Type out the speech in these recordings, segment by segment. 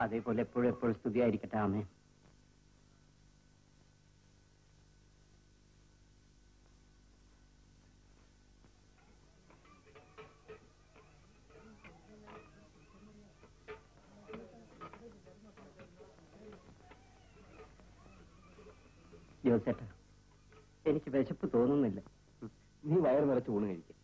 അതേപോലെ എപ്പോഴും എപ്പോഴും സ്തുതിയായിരിക്കട്ടെ. ആമേൻ. ജോസേട്ടാ, എനിക്ക് വിശപ്പ് തോന്നുന്നില്ല. നീ വയറ് നിറച്ച് ഊണ് കഴിക്കും.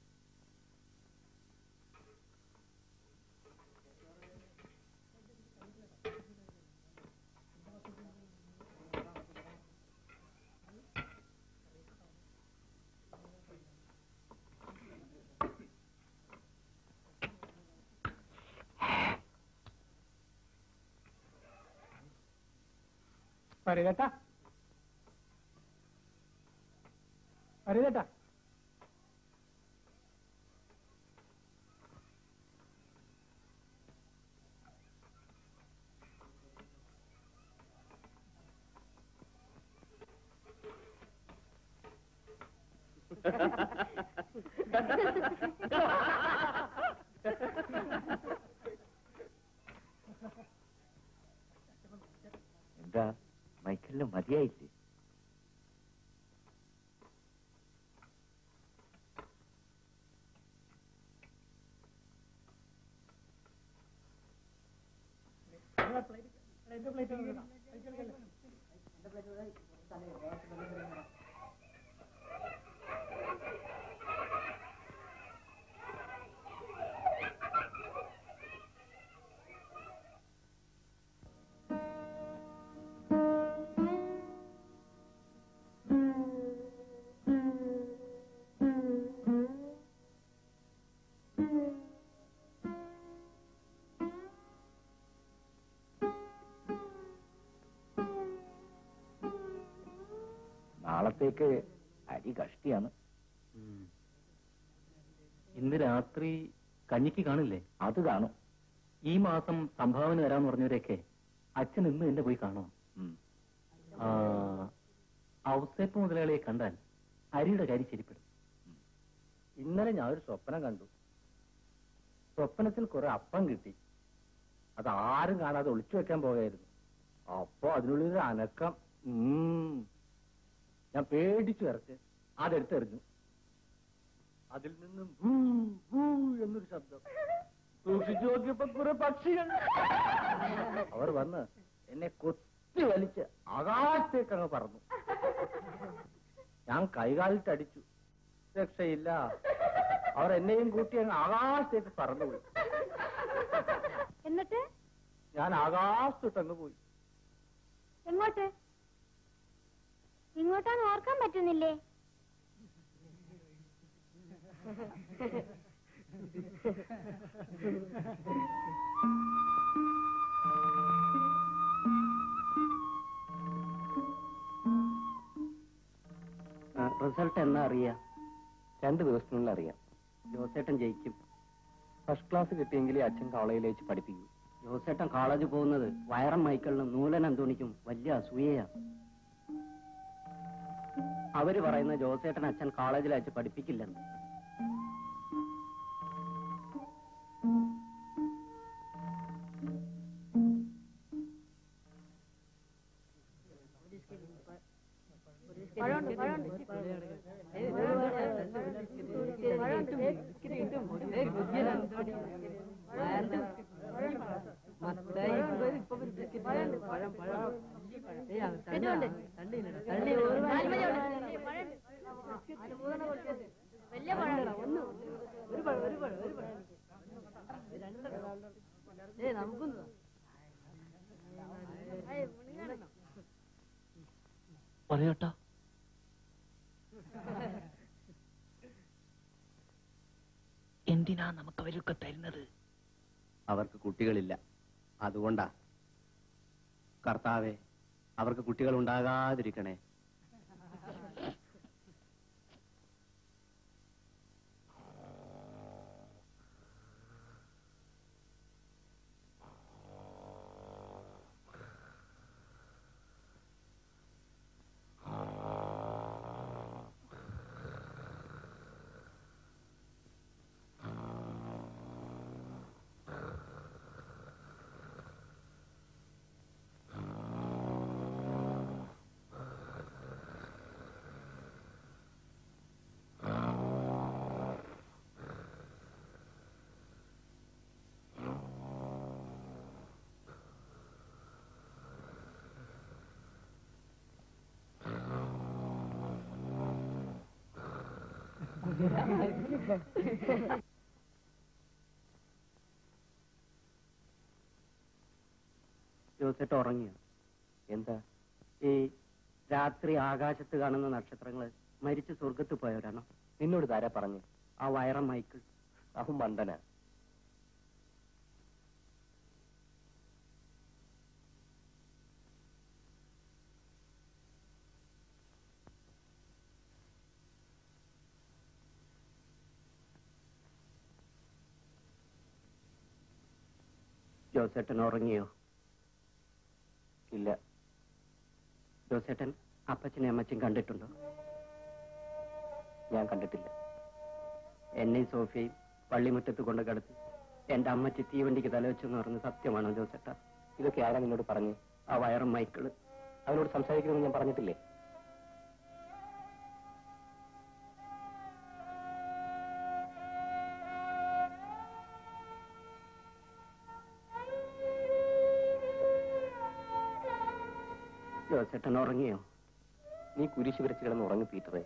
പരിതേട്ടാ, പരിതേട്ടാ, എന്താ മൈക്കലിന് മതിയായില്ലേ? നാളത്തേക്ക് അരി കഷ്ടിയാണ്. ഇന്ന് രാത്രി കഞ്ഞിക്ക് കാണില്ലേ? അത് കാണും. ഈ മാസം സംഭാവന തരാന്ന് പറഞ്ഞവരെയൊക്കെ അച്ഛൻ ഇന്ന് എന്നെ പോയി കാണും. ഔസേപ്പ് മുതലാളിയെ കണ്ടാൽ അരിയുടെ കാര്യം ശരിപ്പെടും. ഇന്നലെ ഞാനൊരു സ്വപ്നം കണ്ടു. സ്വപ്നത്തിൽ കുറെ അപ്പം കിട്ടി. അത് ആരും കാണാതെ ഒളിച്ചു വെക്കാൻ പോകായിരുന്നു. അപ്പൊ അതിനുള്ളിൽ അനക്കം. ഞാൻ പേടിച്ചു ഇറച്ച് അതെടുത്തെറിഞ്ഞു. അതിൽ നിന്നും ഭൂ ഭൂ എന്നൊരു ശബ്ദം. സൂക്ഷിച്ചു നോക്കിയപ്പോ കുറെ പക്ഷികൾ. അവർ വന്ന് എന്നെ കൊത്തി വലിച്ച് ആകാശത്തേക്ക് അങ്ങ് പറന്നു. ഞാൻ കൈകാലിട്ടടിച്ചു. രക്ഷയില്ല. അവർ എന്നെയും കൂട്ടി അങ്ങ് ആകാശത്തേക്ക് പറന്നുപോയി. എന്നിട്ട് ഞാൻ ആകാശത്തോട്ടങ്ങ് പോയി. എങ്ങോട്ട്? ഇങ്ങോട്ടാന്ന് ഓർക്കാൻ പറ്റുന്നില്ലേ? റിസൾട്ട് എന്നാ അറിയാ? 2 ദിവസത്തിനുള്ളിൽ അറിയാം. ജോസേട്ടൻ ജയിക്കും. ഫസ്റ്റ് ക്ലാസ് കിട്ടിയെങ്കിലേ അച്ഛൻ കോളേജിലേക്ക് പഠിപ്പിക്കൂ. ജോസേട്ടൻ കോളേജ് പോകുന്നത് വയറം മൈക്കിളിനും നൂലൻ അന്തോണിക്കും വലിയ അസൂയയാ. അവര് പറയുന്ന ജോസേട്ടൻ അച്ഛൻ കോളേജിൽ അയച്ച് പഠിപ്പിക്കില്ലെന്ന്. പറയട്ടാ, എന്തിനാ നമുക്ക് അവരൊക്കെ തരുന്നത്? അവർക്ക് കുട്ടികളില്ല, അതുകൊണ്ടാ. കർത്താവേ, അവർക്ക് കുട്ടികൾ ഉണ്ടാകാതിരിക്കണേ. ജോസേട്ട് ഉറങ്ങിയോ? എന്താ? ഈ രാത്രി ആകാശത്ത് കാണുന്ന നക്ഷത്രങ്ങള് മരിച്ച് സ്വർഗത്ത് പോയവരാണോ? നിന്നോട് താരാ പറഞ്ഞു? ആ വയറൻ മൈക്കിൾ. അഹും മണ്ടന. ജോസേട്ടൻ ഉറങ്ങിയോ? ഇല്ല. ജോസേട്ടൻ അപ്പച്ചനെ അമ്മച്ചും കണ്ടിട്ടുണ്ടോ? ഞാൻ കണ്ടിട്ടില്ല. എന്നെയും സോഫിയയും പള്ളിമുറ്റത്ത് കൊണ്ട് കിടത്തി എന്റെ അമ്മച്ചി തീവണ്ടിക്ക് തലവെച്ചെന്ന് പറഞ്ഞ് സത്യമാണോ ജോസേട്ട? ഇതൊക്കെ ആരാ നിന്നോട് പറഞ്ഞു? ആ വയറൻ മൈക്കിള്. അവനോട് സംസാരിക്കണമെന്ന് ഞാൻ പറഞ്ഞിട്ടില്ലേ? ജോസേട്ടൻ ഉറങ്ങിയോ? നീ കുരിശ് വിരച്ച് കിടന്ന് ഉറങ്ങി പീറ്ററേ.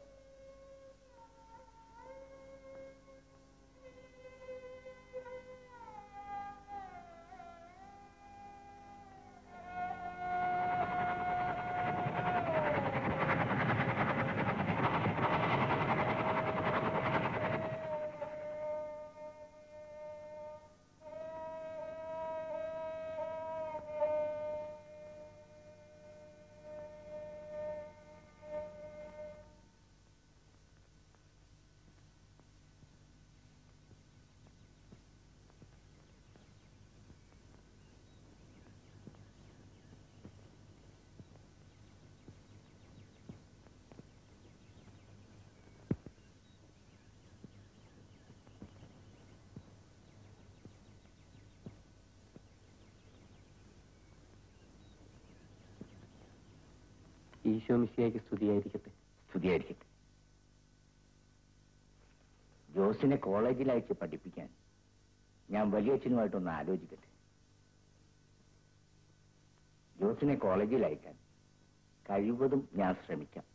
ഈശോ മിശിഹായ്ക്ക് സ്തുതിയായിരിക്കട്ടെ. സ്തുതിയായിരിക്കട്ടെ. ജോസിനെ കോളേജിൽ അയച്ച് പഠിപ്പിക്കാൻ ഞാൻ വലിയച്ഛനുമായിട്ടൊന്ന് ആലോചിക്കട്ടെ. ജോസിനെ കോളേജിൽ അയക്കാൻ കഴിവതും ഞാൻ ശ്രമിക്കാം.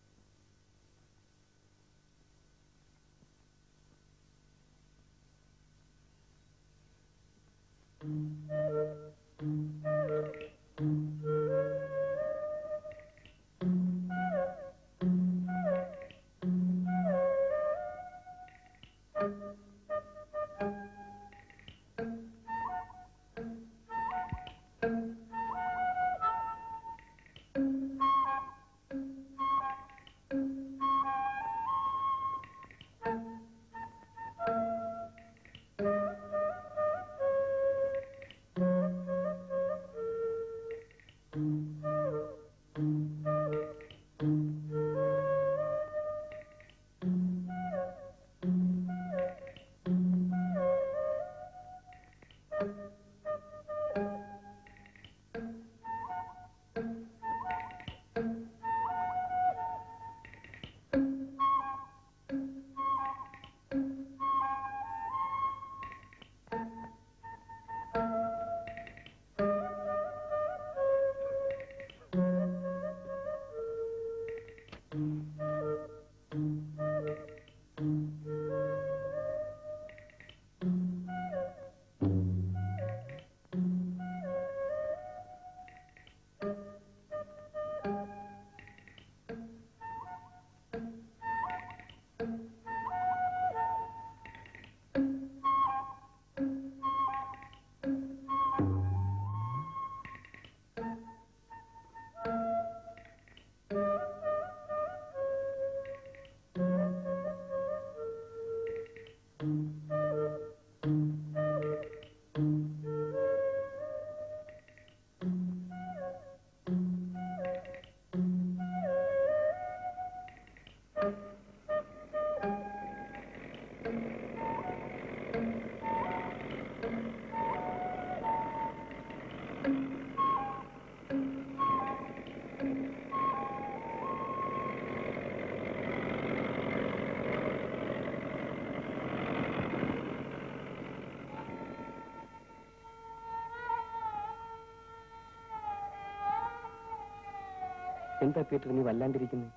എന്താ പീറ്റർ നീ വല്ലാണ്ടിരിക്കുന്നേ?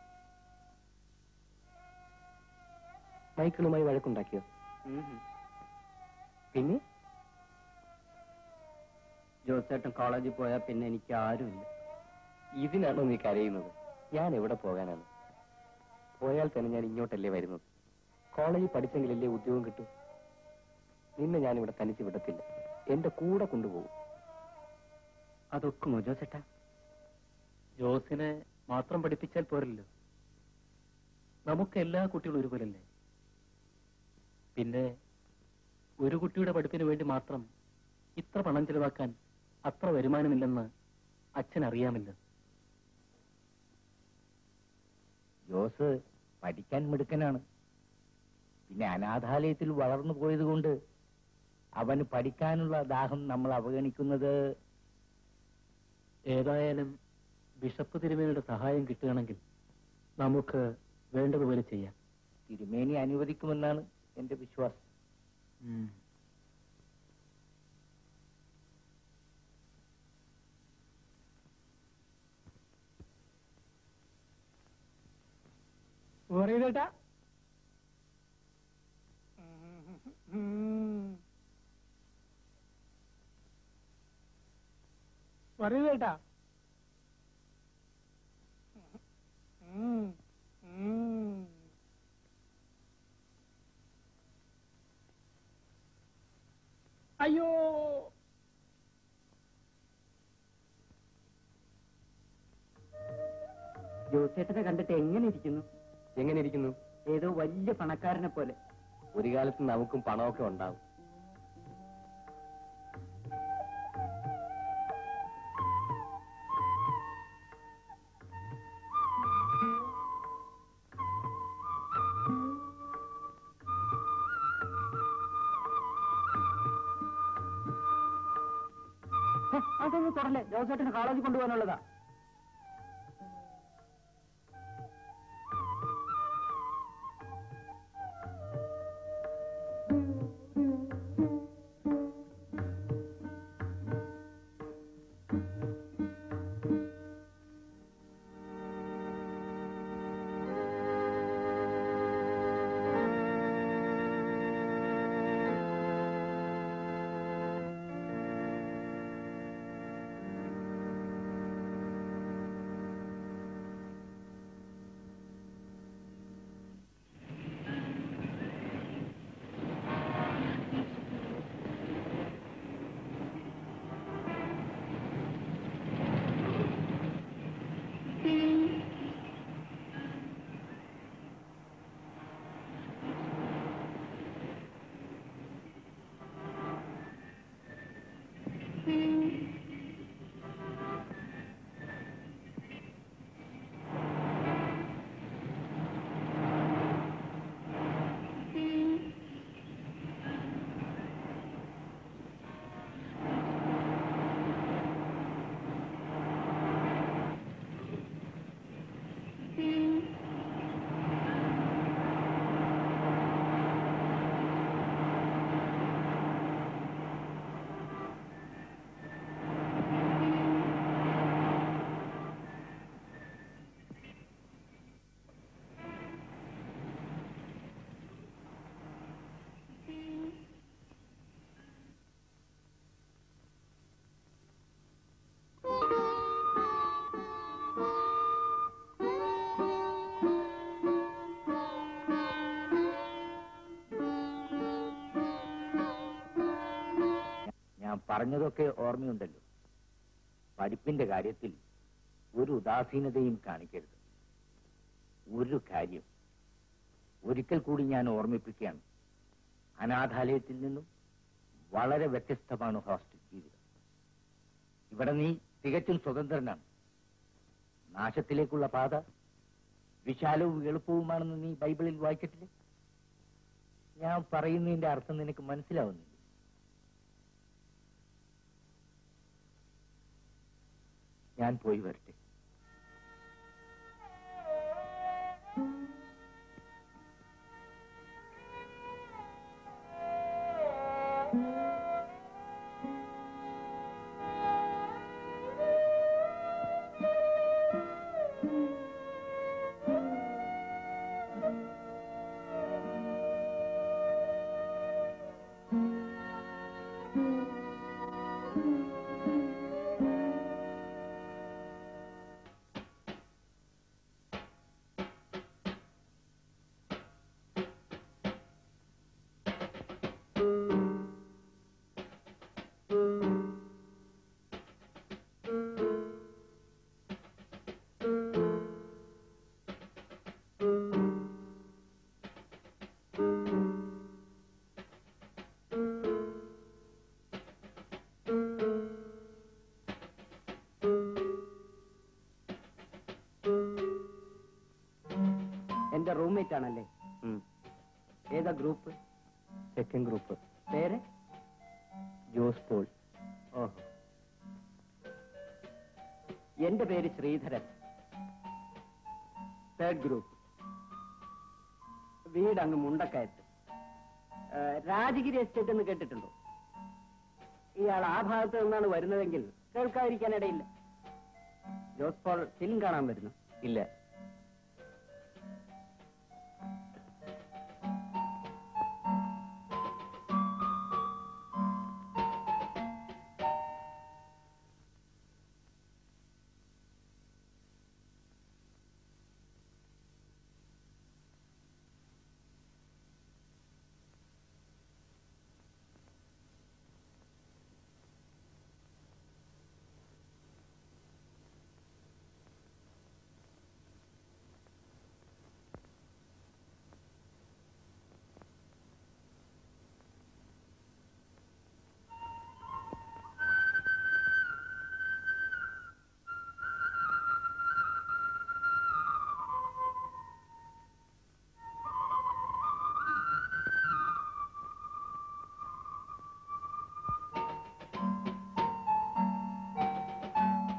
മൈക്കിളുമായി വഴക്കുണ്ടാക്കിയോ? പിന്നെ ജോസേട്ടൻ കോളേജിൽ പോയാൽ പിന്നെ എനിക്ക് ആരുമില്ല. ഇതിനാണോ നീ കരയുന്നത്? ഞാൻ എവിടെ പോകാനാണ്? പോയാൽ തന്നെ ഞാൻ ഇങ്ങോട്ടല്ലേ വരുന്നത്. കോളേജിൽ പഠിച്ചെങ്കിലല്ലേ ഉദ്യോഗം കിട്ടും. നിന്നെ ഞാൻ ഇവിടെ തനിച്ച് വിടത്തില്ല. എന്റെ കൂടെ കൊണ്ടുപോകും. അതൊക്കുമോ ജോസേട്ടാ? ജോസിനെ മാത്രം പഠിപ്പിച്ചാൽ പോരല്ലോ. നമുക്ക് എല്ലാ കുട്ടികളും ഒരുപോലല്ലേ. പിന്നെ ഒരു കുട്ടിയുടെ പഠിപ്പിന് വേണ്ടി മാത്രം ഇത്ര പണം ചെലവാക്കാൻ അത്ര വരുമാനമില്ലെന്ന് അച്ഛൻ അറിയാമല്ലോ. ജോസ് പഠിക്കാൻ മിടുക്കനാണ്. പിന്നെ അനാഥാലയത്തിൽ വളർന്നു പോയത് കൊണ്ട് അവന് പഠിക്കാനുള്ള ദാഹം നമ്മൾ അവഗണിക്കുന്നത്. ഏതായാലും ബിഷപ്പ് തിരുമേനിയുടെ സഹായം കിട്ടുകയാണെങ്കിൽ നമുക്ക് വേണ്ടതുപോലെ ചെയ്യാം. തിരുമേനി അനുവദിക്കുമെന്നാണ് എന്റെ വിശ്വാസം. പറയതേട്ടാ, പറയതേട്ടാ. അയ്യോ, ജോസേട്ടനെ കണ്ടിട്ട് എങ്ങനെ ഇരിക്കുന്നു? എങ്ങനെ ഇരിക്കുന്നു? ഏതോ വലിയ പണക്കാരനെ പോലെ. ഒരു കാലത്ത് നമുക്കും പണമൊക്കെ ഉണ്ടാവും. അതൊന്നും തുടല്ലേ, ജോസേട്ടന് കോളേജിൽ കൊണ്ടുപോകാനുള്ളതാ. പറഞ്ഞതൊക്കെ ഓർമ്മയുണ്ടല്ലോ. പഠിപ്പിന്റെ കാര്യത്തിൽ ഒരു ഉദാസീനതയും കാണിക്കരുത്. ഒരു കാര്യം ഒരിക്കൽ കൂടി ഞാൻ ഓർമ്മിപ്പിക്കുകയാണ്. അനാഥാലയത്തിൽ നിന്നും വളരെ വ്യത്യസ്തമാണ് ഹോസ്റ്റൽ ജീവിതം. ഇവിടെ നീ തികച്ചും സ്വതന്ത്രനാണ്. നാശത്തിലേക്കുള്ള പാത വിശാലവും എളുപ്പവുമാണെന്ന് നീ ബൈബിളിൽ വായിച്ചിട്ടില്ലേ? ഞാൻ പറയുന്നതിന്റെ അർത്ഥം നിനക്ക് മനസ്സിലാവുന്നില്ല. ഞാൻ പോയി വരട്ടെ. എന്റെ റൂംമേറ്റ് ആണല്ലേ? ഏതാ ഗ്രൂപ്പ്? Second group. പേര്? ജോസ് പോൾ. ഓഹോ. എന്റെ പേര് ശ്രീധരൻ. Third group. വീട് അങ്ങ് മുണ്ടക്കയത്ത്. രാജഗിരി എസ്റ്റേറ്റ് എന്ന് കേട്ടിട്ടുണ്ടോ? ഇയാൾ ആ ഭാഗത്ത് നിന്നാണ് വരുന്നതെങ്കിൽ കേൾക്കാതിരിക്കാനിടയില്ല. ജോസ് പോൾ ഫിലിം കാണാൻ വരുന്നു? ഇല്ല.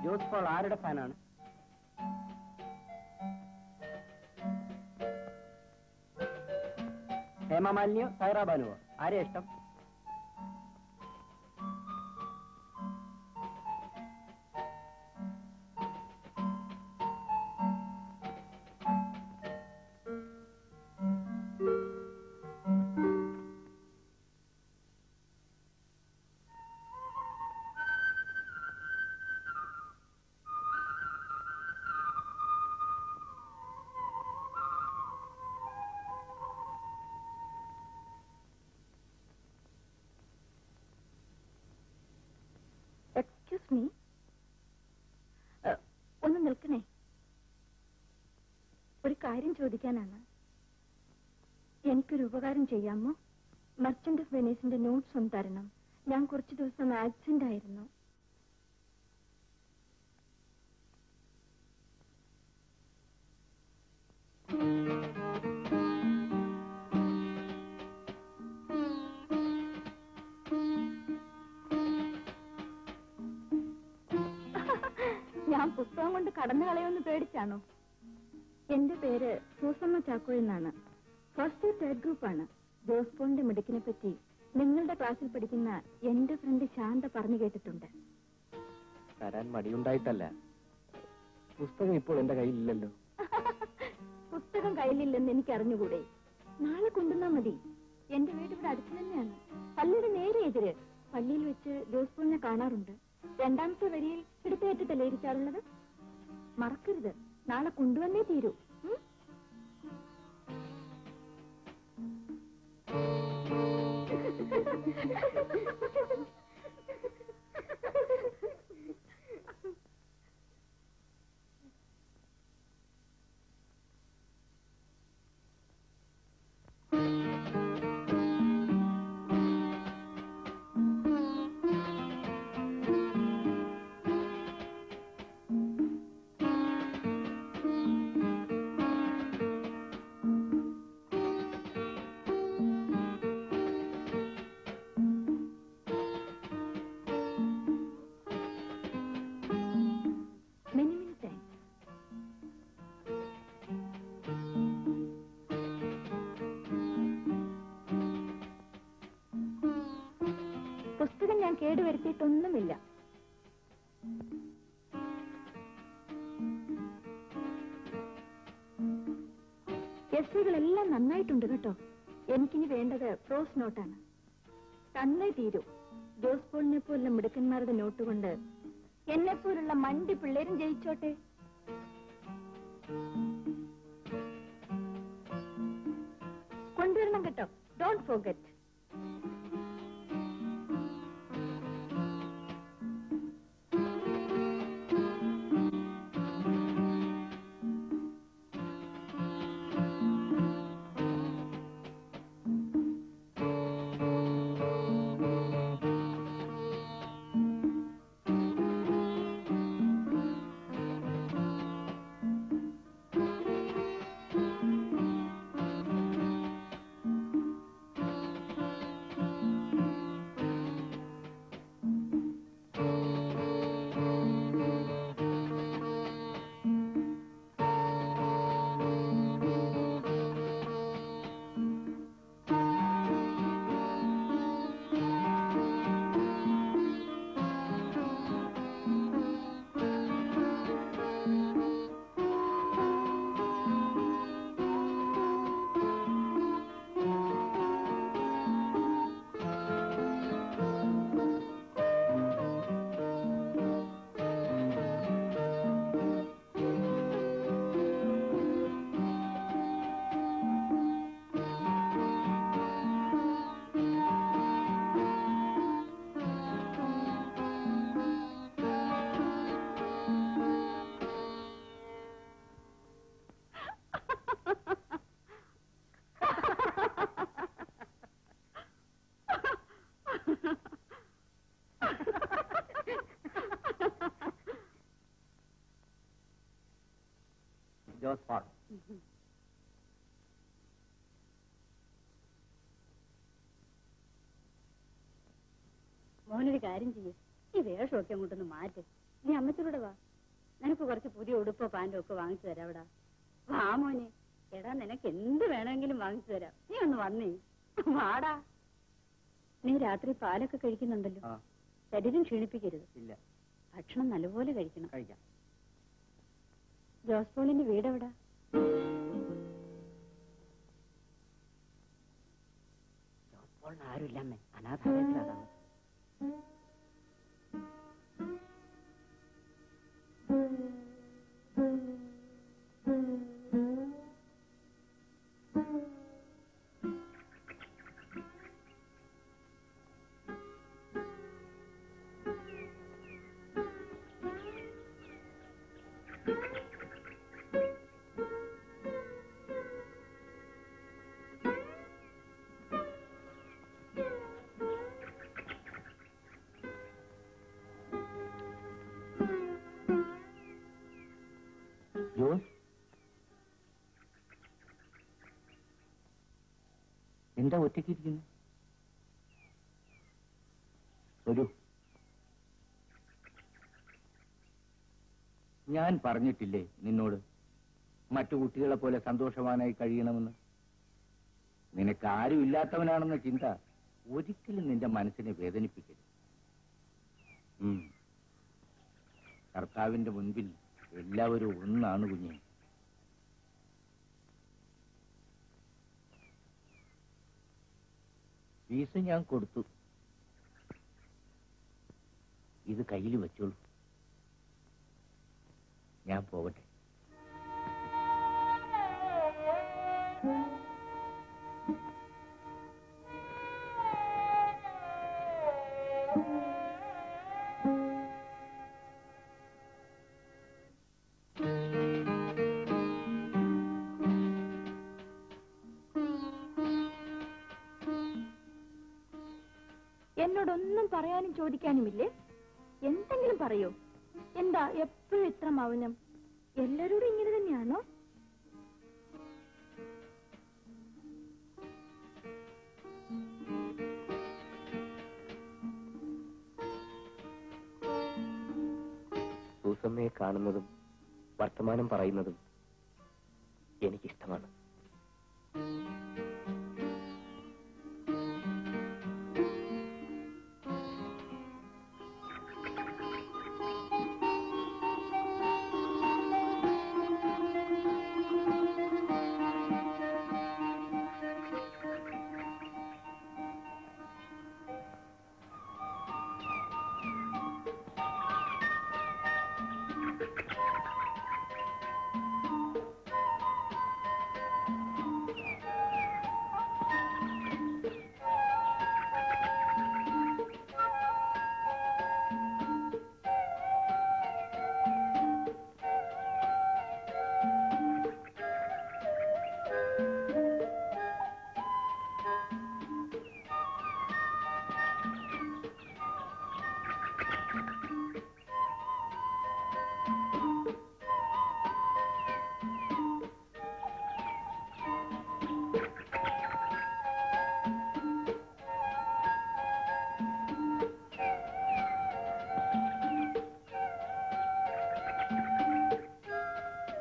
ജോസ് പോൾ ആരുടെ ഫാനാണ്? ഹേമമാലിനിയോ സൈറ ബാനുവോ? ആരെയാ ഇഷ്ടം? എക്സ്ക്യൂസ് മീ, ഒന്ന് നിൽക്കണേ. ഒരു കാര്യം ചോദിക്കാനാണ്. എനിക്കൊരു ഉപകാരം ചെയ്യാമോ? മർച്ചന്റ് ഓഫ് വെനീസിന്റെ നോട്ട്സ് ഒന്ന് തരണം. ഞാൻ കുറച്ചു ദിവസം ആബ്സെന്റ് ആയിരുന്നു. ഞാൻ പുസ്തകം കൊണ്ട് കടന്നു കളയുമെന്ന് പേടിച്ചാണോ? എന്റെ പേര് സൂസമ്മ ചാക്കോ എന്നാണ്. ഫസ്റ്റ് തേർഡ് ഗ്രൂപ്പാണ്. ജോസ് പോളിന്റെ മിടുക്കിനെ പറ്റി നിങ്ങളുടെ ക്ലാസ്സിൽ പഠിക്കുന്ന എന്റെ ഫ്രണ്ട് ശാന്ത പറഞ്ഞു കേട്ടിട്ടുണ്ട്. തരാൻ മടിയുണ്ടായിട്ടല്ല, പുസ്തകം ഇപ്പോൾ എന്റെ കയ്യിലില്ലല്ലോ. പുസ്തകം കയ്യിലില്ലെന്ന് എനിക്ക് അറിഞ്ഞുകൂടെ? നാളെ കൊണ്ടുവന്നാ മതി. എന്റെ വീട് ഇവിടെ അടുത്ത് തന്നെയാണ്. പള്ളിയുടെ നേരെ എതിര്. പള്ളിയിൽ വെച്ച് ജോസ് പോളിനെ കാണാറുണ്ട്. രണ്ടാമത്തെ വരിയിൽ എടുത്തേറ്റത്തല്ലേ ഇരിക്കാറുള്ളത്? മറക്കരുത്, നാളെ കൊണ്ടുവന്നേ തീരൂ. പുസ്തകം ഞാൻ കേടുവരുത്തിയിട്ടൊന്നുമില്ല. എസ്സേകളെല്ലാം നന്നായിട്ടുണ്ട് കേട്ടോ. എനിക്കിനി വേണ്ടത് പ്രോസ് നോട്ടാണ്. തന്നേ തീരൂ. ജോസ് പോളിനെ പോലുള്ള മിടുക്കന്മാരുടെ നോട്ട് കൊണ്ട് എന്നെപ്പോലുള്ള മണ്ടി പിള്ളേരും ജയിച്ചോട്ടെ. കൊണ്ടുവരണം കേട്ടോ. Don't forget. ജോസ് പോൾ. മോനൊരു കാര്യം ചെയ്യേ, ഈ വേഷമൊക്കെ അങ്ങോട്ടൊന്ന് മാറ്റ്. നീ അമ്മച്ചൂടെ വാ, നിനക്ക് കുറച്ച് പുതിയ ഉടുപ്പോ പാൻറ്റോ ഒക്കെ വാങ്ങിച്ചു തരാം. അവിടെ വാ മോനെ. എടാ, നിനക്ക് എന്ത് വേണമെങ്കിലും വാങ്ങിച്ചു തരാം. നീ ഒന്ന് വന്നേ, വാടാ. നീ രാത്രി പാലൊക്കെ കഴിക്കുന്നുണ്ടല്ലോ, ശരീരം ക്ഷീണിപ്പിക്കരുത്. ഇല്ല. ഭക്ഷണം നല്ലപോലെ കഴിക്കണം. കഴിക്കാം. ജോസ് പോളിന്റെ വീടെവിടാ? ജോസ് പോളിന് ആരുമില്ലമ്മേ, അനാഥാലയത്തിലാണ്. ജോസ്, എന്താ ഒറ്റയ്ക്കിരിക്കുന്നു? വരൂ. ഞാൻ പറഞ്ഞിട്ടില്ലേ നിന്നോട് മറ്റു കുട്ടികളെ പോലെ സന്തോഷവാനായി കഴിയണമെന്ന്? നിനക്ക് ആരും ഇല്ലാത്തവനാണെന്ന ചിന്ത ഒരിക്കലും നിന്റെ മനസ്സിനെ വേദനിപ്പിക്കരുത്. കർത്താവിന്റെ മുൻപിൽ എല്ലാവരും ഒന്നാണ് കുഞ്ഞെ. ഫീസ് ഞാൻ കൊടുത്തു. ഇത് കയ്യിൽ വെച്ചോളൂ. ഞാൻ പോകട്ടെ. എന്നോടൊന്നും പറയാനും ചോദിക്കാനുമില്ലേ? എന്തെങ്കിലും പറയൂ. എന്താ എപ്പോഴും ഇത്ര മൗനം? എല്ലാരോടും ഇങ്ങനെ തന്നെയാണോ? സൂസമ്മയെ കാണുന്നതും വർത്തമാനം പറയുന്നതും എനിക്കിഷ്ടമാണ്.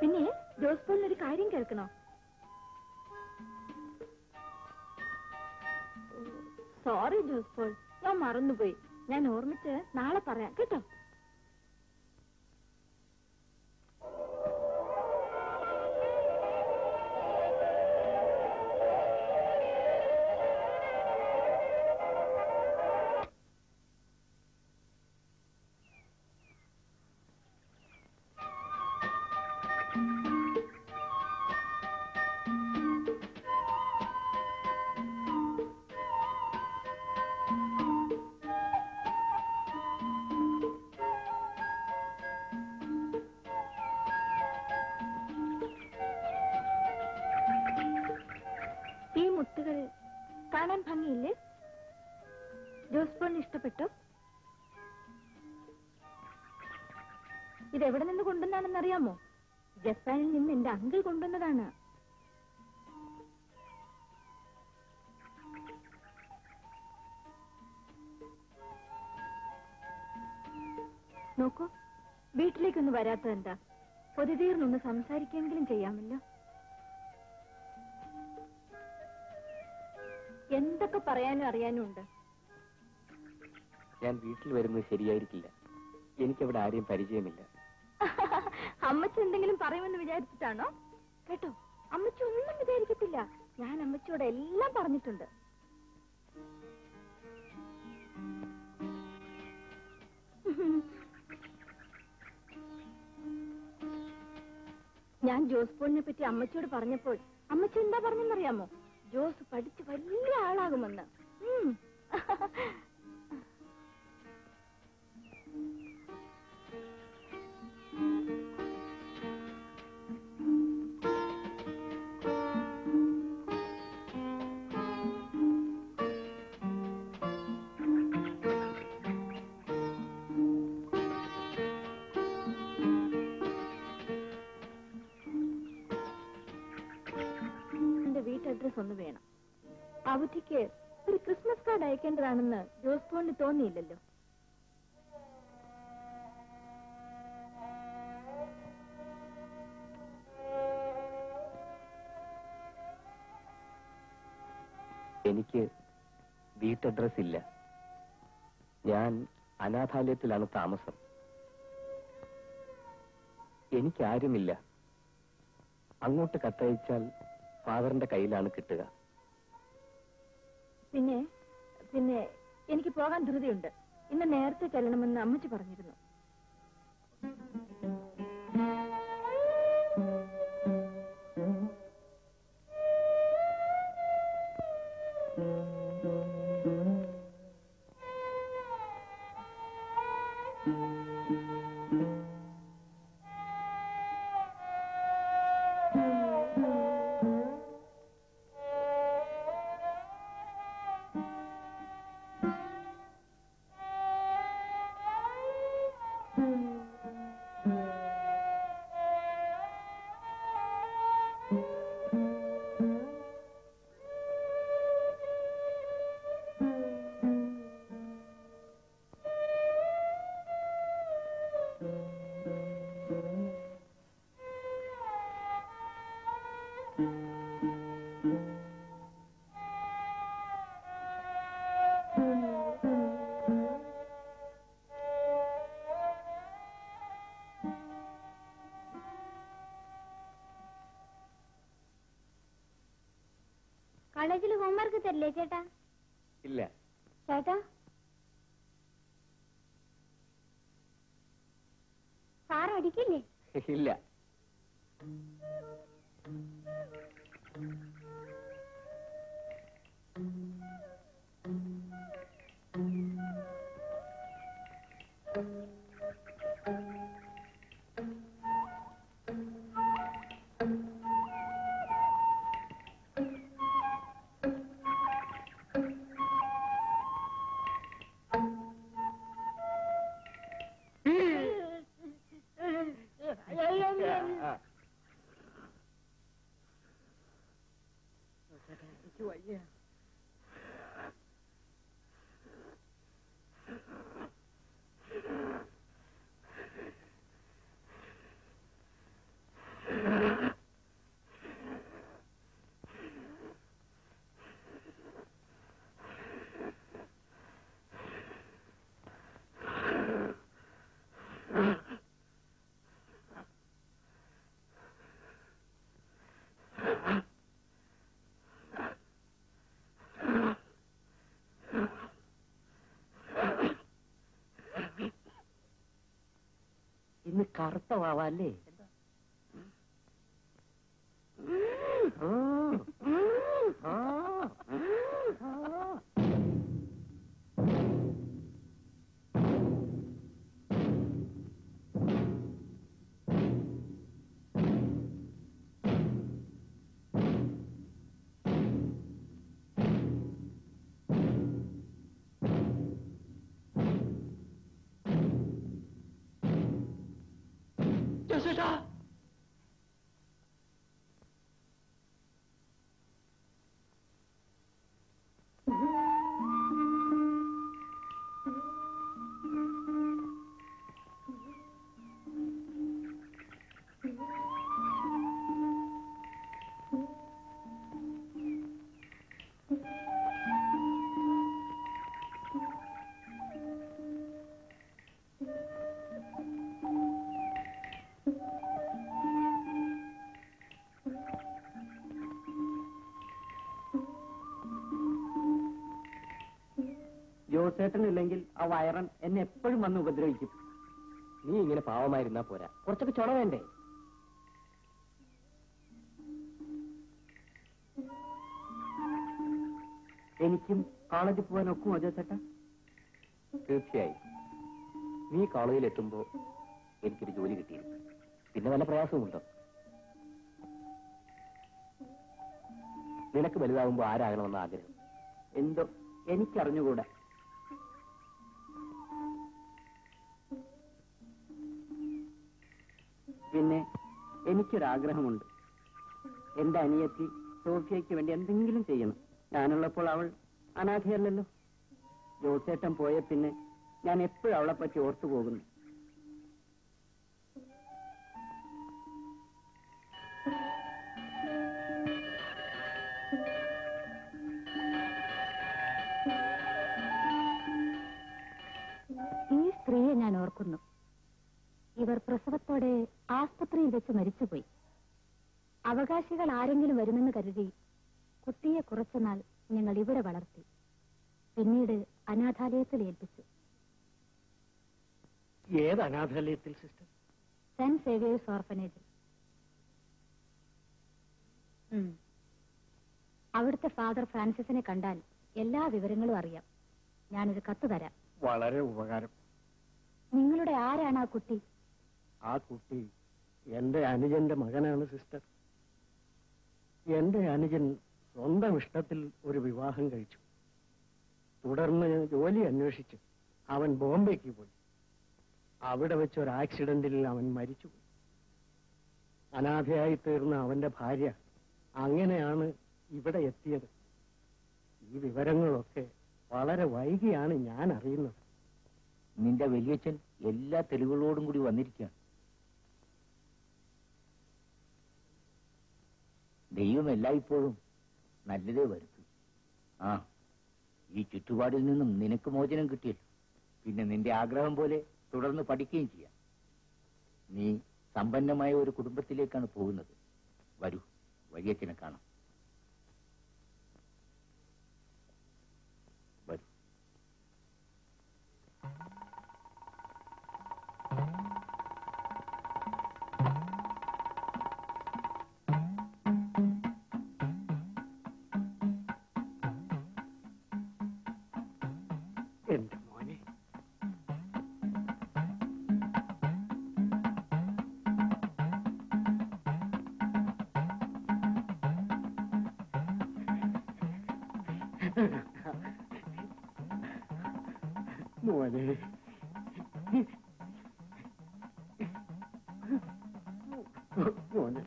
പിന്നെ ജോസ് പോളിനൊരു കാര്യം കേൾക്കണോ? സോറി ജോസ് പോൾ, ഞാൻ മറന്നുപോയി. ഞാൻ ഓർമ്മിച്ച് നാളെ പറയാം കേട്ടോ. ഈ മുത്തുകൾ കാണാൻ ഭംഗിയില്ലേ? ജോസ് പോളിന് ഇഷ്ടപ്പെട്ടോ? ഇതെവിടെ നിന്ന് കൊണ്ടുവന്നാണെന്നറിയാമോ? ജപ്പാനിൽ നിന്ന് എന്റെ അങ്കിൾ കൊണ്ടുവന്നതാണ്. നോക്കൂ, വീട്ടിലേക്കൊന്ന് വരാത്തത് എന്താ? പൊതുതീർന്നൊന്ന് സംസാരിക്കെങ്കിലും ചെയ്യാമല്ലോ. എന്തൊക്കെ പറയാനും അറിയാനും ഉണ്ട്. ഞാൻ വീട്ടിൽ വരുന്നത് ശരിയായിരിക്കില്ല. എനിക്കവിടെ ആരെയും പരിചയമില്ല. അമ്മച്ചി എന്തെങ്കിലും പറയുമെന്ന് വിചാരിച്ചിട്ടാണോ? കേട്ടോ, അമ്മച്ചി ഒന്നും വിചാരിക്കത്തില്ല. ഞാൻ അമ്മച്ചിയോട് എല്ലാം പറഞ്ഞിട്ടുണ്ട്. ഞാൻ ജോസ് പോളിനെ പറ്റി അമ്മച്ചിയോട് പറഞ്ഞപ്പോൾ അമ്മച്ചി എന്താ പറഞ്ഞെന്നറിയാമോ? ജോസ് പഠിച്ച് വലിയ ആളാകുമെന്ന്. അഡ്രസ് ഒന്ന് വേണം. അവധിക്ക് ഒരു ക്രിസ്മസ് കാർഡ് അയക്കേണ്ടതാണെന്ന് ജോസ് പോളിന് തോന്നിയില്ലല്ലോ. എനിക്ക് വീട്ടഡ്രസ് ഇല്ല. ഞാൻ അനാഥാലയത്തിലാണ് താമസം. എനിക്കാരുമില്ല. അങ്ങോട്ട് കത്തയച്ചാൽ ഫാദറിന്റെ കയ്യിലാണ് കിട്ടുക. പിന്നെ എനിക്ക് പോകാൻ ധൃതിയുണ്ട്. ഇന്ന് നേരത്തെ ചെല്ലണമെന്ന് അമ്മച്ചി പറഞ്ഞിരുന്നു. കോളേജിൽ ഹോംവർക്ക് തരില്ലേ ചേട്ടാ? ഇല്ല. ചേട്ടാ, സാർ അടിക്കില്ലേ? ഇല്ല. ഇന്ന് കറുത്ത വാവല്ലേ? ജോസേട്ടനില്ലെങ്കിൽ ആ വയറൻ എന്നെ എപ്പോഴും വന്ന് ഉപദ്രവിക്കും. നീ ഇങ്ങനെ പാവമായിരുന്നാ പോരാ, കുറച്ചൊക്കെ ചുണ വേണ്ടേ? എനിക്കും കോളേജിൽ പോകാൻ ഒക്കുമോ ജോസേട്ടാ? തീർച്ചയായും. നീ കോളേജിൽ എത്തുമ്പോ എനിക്കൊരു ജോലി കിട്ടിയിരുന്നു. പിന്നെ വല്ല പ്രയാസവുമുണ്ടോ? നിനക്ക് വലുതാവുമ്പോ ആരാകണമെന്ന ആഗ്രഹം? എന്തോ എനിക്കറിഞ്ഞുകൂടാ. പിന്നെ എനിക്കൊരാഗ്രഹമുണ്ട്. എന്റെ അനിയത്തി സോഫിയയ്ക്ക് വേണ്ടി എന്തെങ്കിലും ചെയ്യണം. ഞാനുള്ളപ്പോൾ അവൾ അനാഥയല്ലല്ലോ. ജോസേട്ടൻ പോയ പിന്നെ ഞാൻ എപ്പോഴും അവളെ പറ്റി ഓർത്തു പോകുന്നു. ഈ സ്ത്രീയെ ഞാൻ ഓർക്കുന്നു. ഇവർ പ്രസവത്തോടെ ആസ്പത്രിയിൽ വെച്ച് മരിച്ചുപോയി. അവകാശികൾ ആരെങ്കിലും വരുമെന്ന് കരുതി കുട്ടിയെ കുറച്ചുനാൾ ഞങ്ങൾ ഇവിടെ വളർത്തി. പിന്നീട് അനാഥാലയത്തിൽ ഏൽപ്പിച്ചു. ഏത് അനാഥാലയത്തിൽ സിസ്റ്റർ? സെന്റ് സേവിയേഴ്സ് ഓർഫനേജിൽ. അവിടുത്തെ ഫാദർ ഫ്രാൻസിസിനെ കണ്ടാൽ എല്ലാ വിവരങ്ങളും അറിയാം. ഞാനൊരു കത്ത് തരാം. വളരെ ഉപകാരം. നിങ്ങളുടെ ആരാണ് ആ കുട്ടി? ആ കുട്ടി എന്റെ അനുജന്റെ മകനാണ് സിസ്റ്റർ. എന്റെ അനുജൻ സ്വന്തം ഇഷ്ടത്തിൽ ഒരു വിവാഹം കഴിച്ചു. തുടർന്ന് ജോലി അന്വേഷിച്ചു അവൻ ബോംബെക്ക് പോയി. അവിടെ വെച്ച് ഒരു ആക്സിഡന്റിൽ അവൻ മരിച്ചുപോയി. അനാഥയായി തീർന്ന അവന്റെ ഭാര്യ അങ്ങനെയാണ് ഇവിടെ എത്തിയത്. ഈ വിവരങ്ങളൊക്കെ വളരെ വൈകിയാണ് ഞാൻ അറിയുന്നത്. നിന്റെ വലിയച്ഛൻ എല്ലാ തെളിവുകളോടും കൂടി വന്നിരിക്കുകയാണ്. ദൈവം എല്ലായ്പ്പോഴും നല്ലതേ വരുത്തും. ആ, ഈ ചുറ്റുപാടിൽ നിന്നും നിനക്ക് മോചനം കിട്ടിയല്ലോ. പിന്നെ നിന്റെ ആഗ്രഹം പോലെ തുടർന്ന് പഠിക്കുകയും ചെയ്യാം. നീ സമ്പന്നമായ ഒരു കുടുംബത്തിലേക്കാണ് പോകുന്നത്. വരൂ, വലിയച്ഛനെ കാണാം. വരൂ. എന്റെ മോനെ, മോനെ, മോനെ,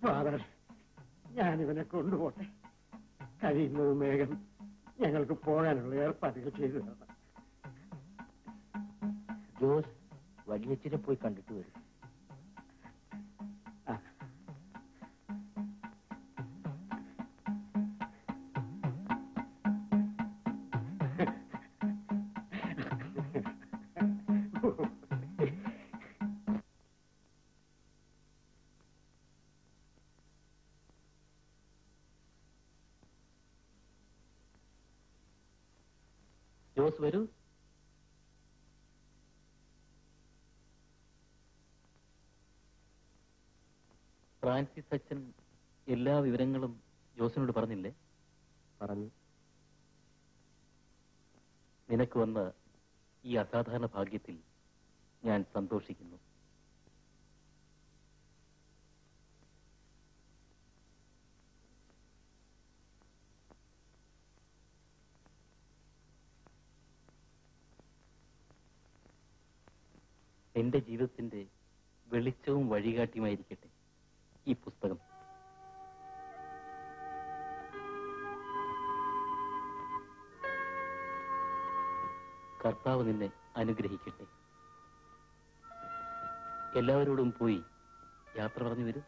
ഫാദർ, ഞാനിവനെ കൊണ്ടുപോട്ടെ. കഴിയുന്നതും വേഗം ഞങ്ങൾക്ക് പോകാനുള്ള ഏർപ്പാടുകൾ ചെയ്തു തരണം. ജോസ് വലിയച്ഛനെ പോയി കണ്ടിട്ട് വരും. ജോസ് വരൂ. ഫ്രാൻസിസ് അച്ഛൻ എല്ലാ വിവരങ്ങളും ജോസിനോട് പറഞ്ഞില്ലേ? പറഞ്ഞു. നിനക്ക് വന്ന ഈ അസാധാരണ ഭാഗ്യത്തിൽ ഞാൻ സന്തോഷിക്കുന്നു. എന്റെ ജീവിതത്തിന്റെ വെളിച്ചവും വഴികാട്ടിയുമായിരിക്കട്ടെ ഈ പുസ്തകം. കർത്താവ് നിന്നെ അനുഗ്രഹിക്കട്ടെ. എല്ലാവരോടും പോയി യാത്ര പറഞ്ഞു വരൂ.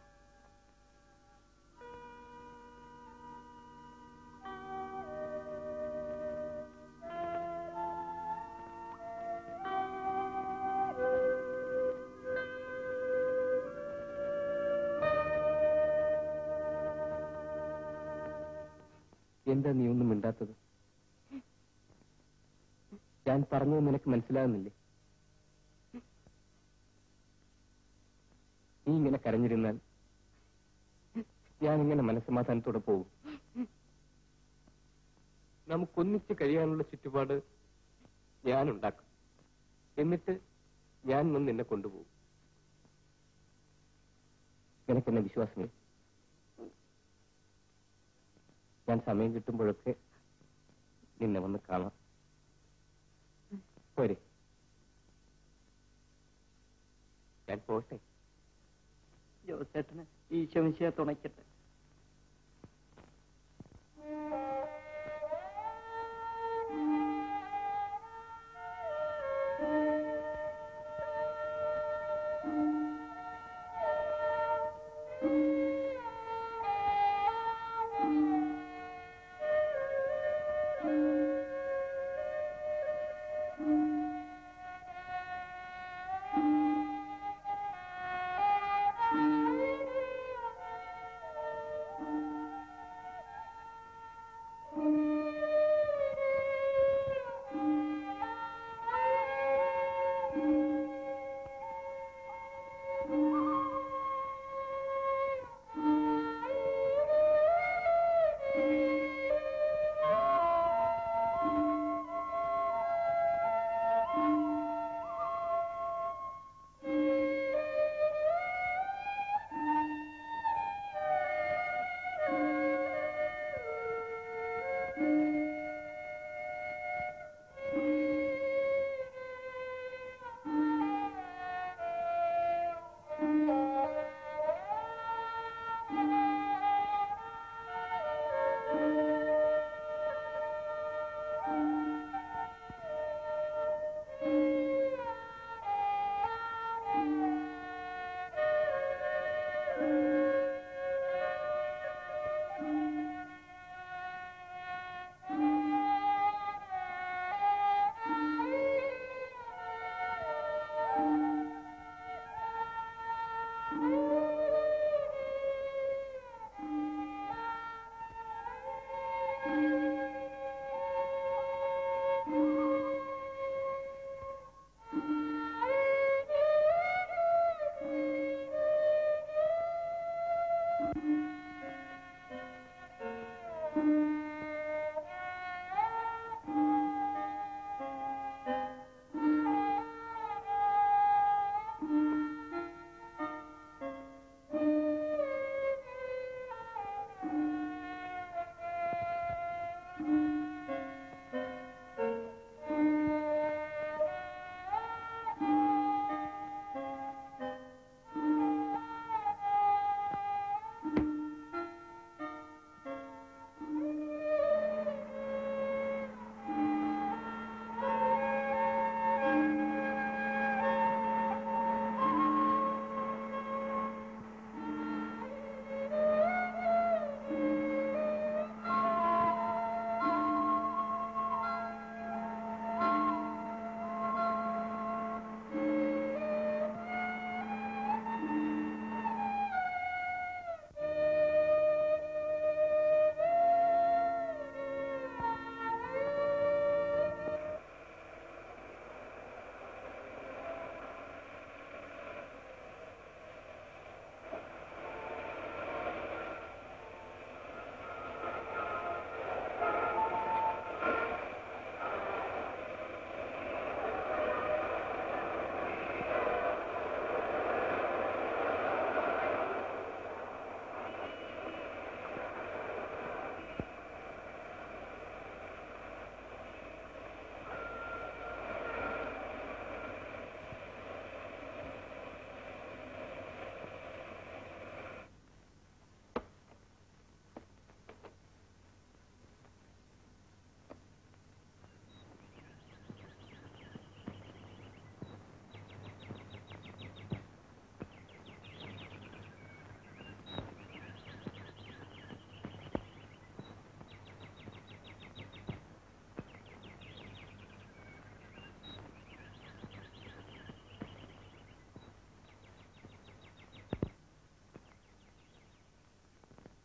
എന്താ നീ ഒന്നും മിണ്ടാത്തത്? ഞാൻ പറഞ്ഞത് നിനക്ക് മനസ്സിലാകുന്നില്ലേ? നീ ഇങ്ങനെ കരഞ്ഞിരുന്നാൽ ഞാൻ ഇങ്ങനെ മനസ്സമാധാനത്തോടെ പോകും. നമുക്കൊന്നിച്ച് കഴിയാനുള്ള ചുറ്റുപാട് ഞാനുണ്ടാക്കും. എന്നിട്ട് ഞാൻ വന്ന് നിന്നെ കൊണ്ടുപോകും. നിനക്കെന്നെ വിശ്വാസമേ? ഞാൻ സമയം കിട്ടുമ്പോഴൊക്കെ നിന്നെ വന്ന് കാണാം. പോരെ? ഞാൻ പോട്ടെ? ജോസേട്ടന് ഈശോമിശിയെ തുണയ്ക്കട്ടെ.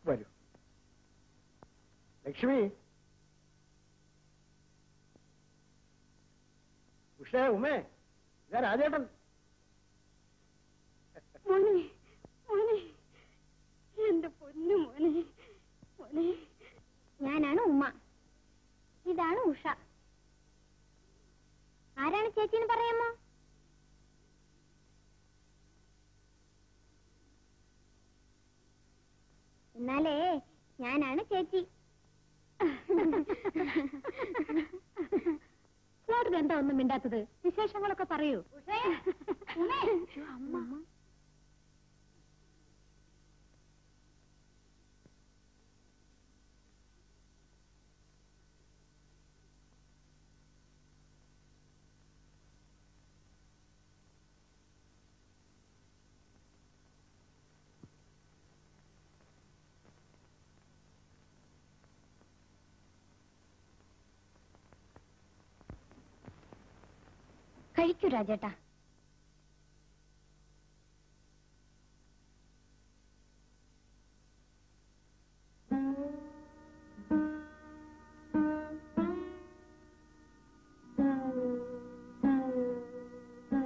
വരൂ. ലക്ഷ്മി, ഉഷേ ഉമേ ഇതാ രാജേട്ടൻ. മോനെ മോനെ എന്റെ പൊന്നു മോനെ മോനെ. ഞാനാണ് ഉമ്മ, ഇതാണ് ഉഷ. ആരാണ് ചേച്ചിന്ന് പറയാമോ? എന്നാലേ ഞാനാണ് ചേച്ചി. ചേട്ടൻ എന്താ ഒന്നും മിണ്ടാത്തത്? വിശേഷങ്ങളൊക്കെ പറയൂ. അമ്മ കഴിക്കൂ രാജേട്ടാ.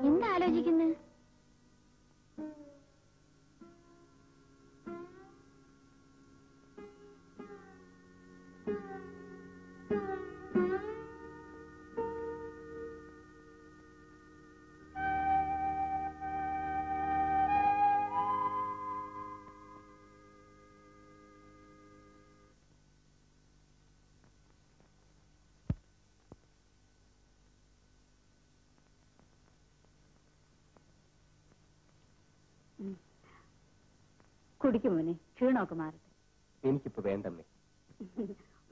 എന്താ ആലോചിക്കുന്നത്? കുടിക്കും മോനെ, ക്ഷീണമൊക്കെ മാറട്ടെ. എനിക്കിപ്പോ വേണ്ടമ്മേ.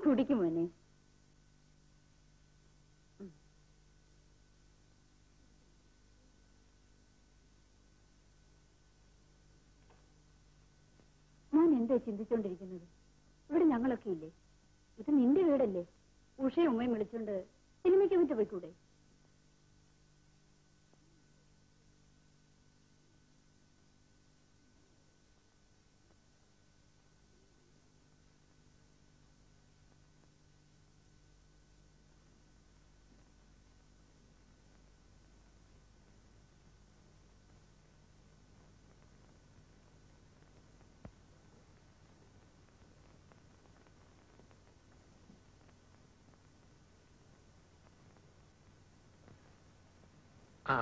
കുടിക്കും മോനെ. മോൻ എന്താ ചിന്തിച്ചോണ്ടിരിക്കുന്നത്? ഇവിടെ ഞങ്ങളൊക്കെ ഇല്ലേ? ഇത് നിന്റെ വീടല്ലേ? ഉഷയും ഉമ്മയും വിളിച്ചോണ്ട് സിനിമയ്ക്ക് വിട്ട് പോയിക്കൂടെ?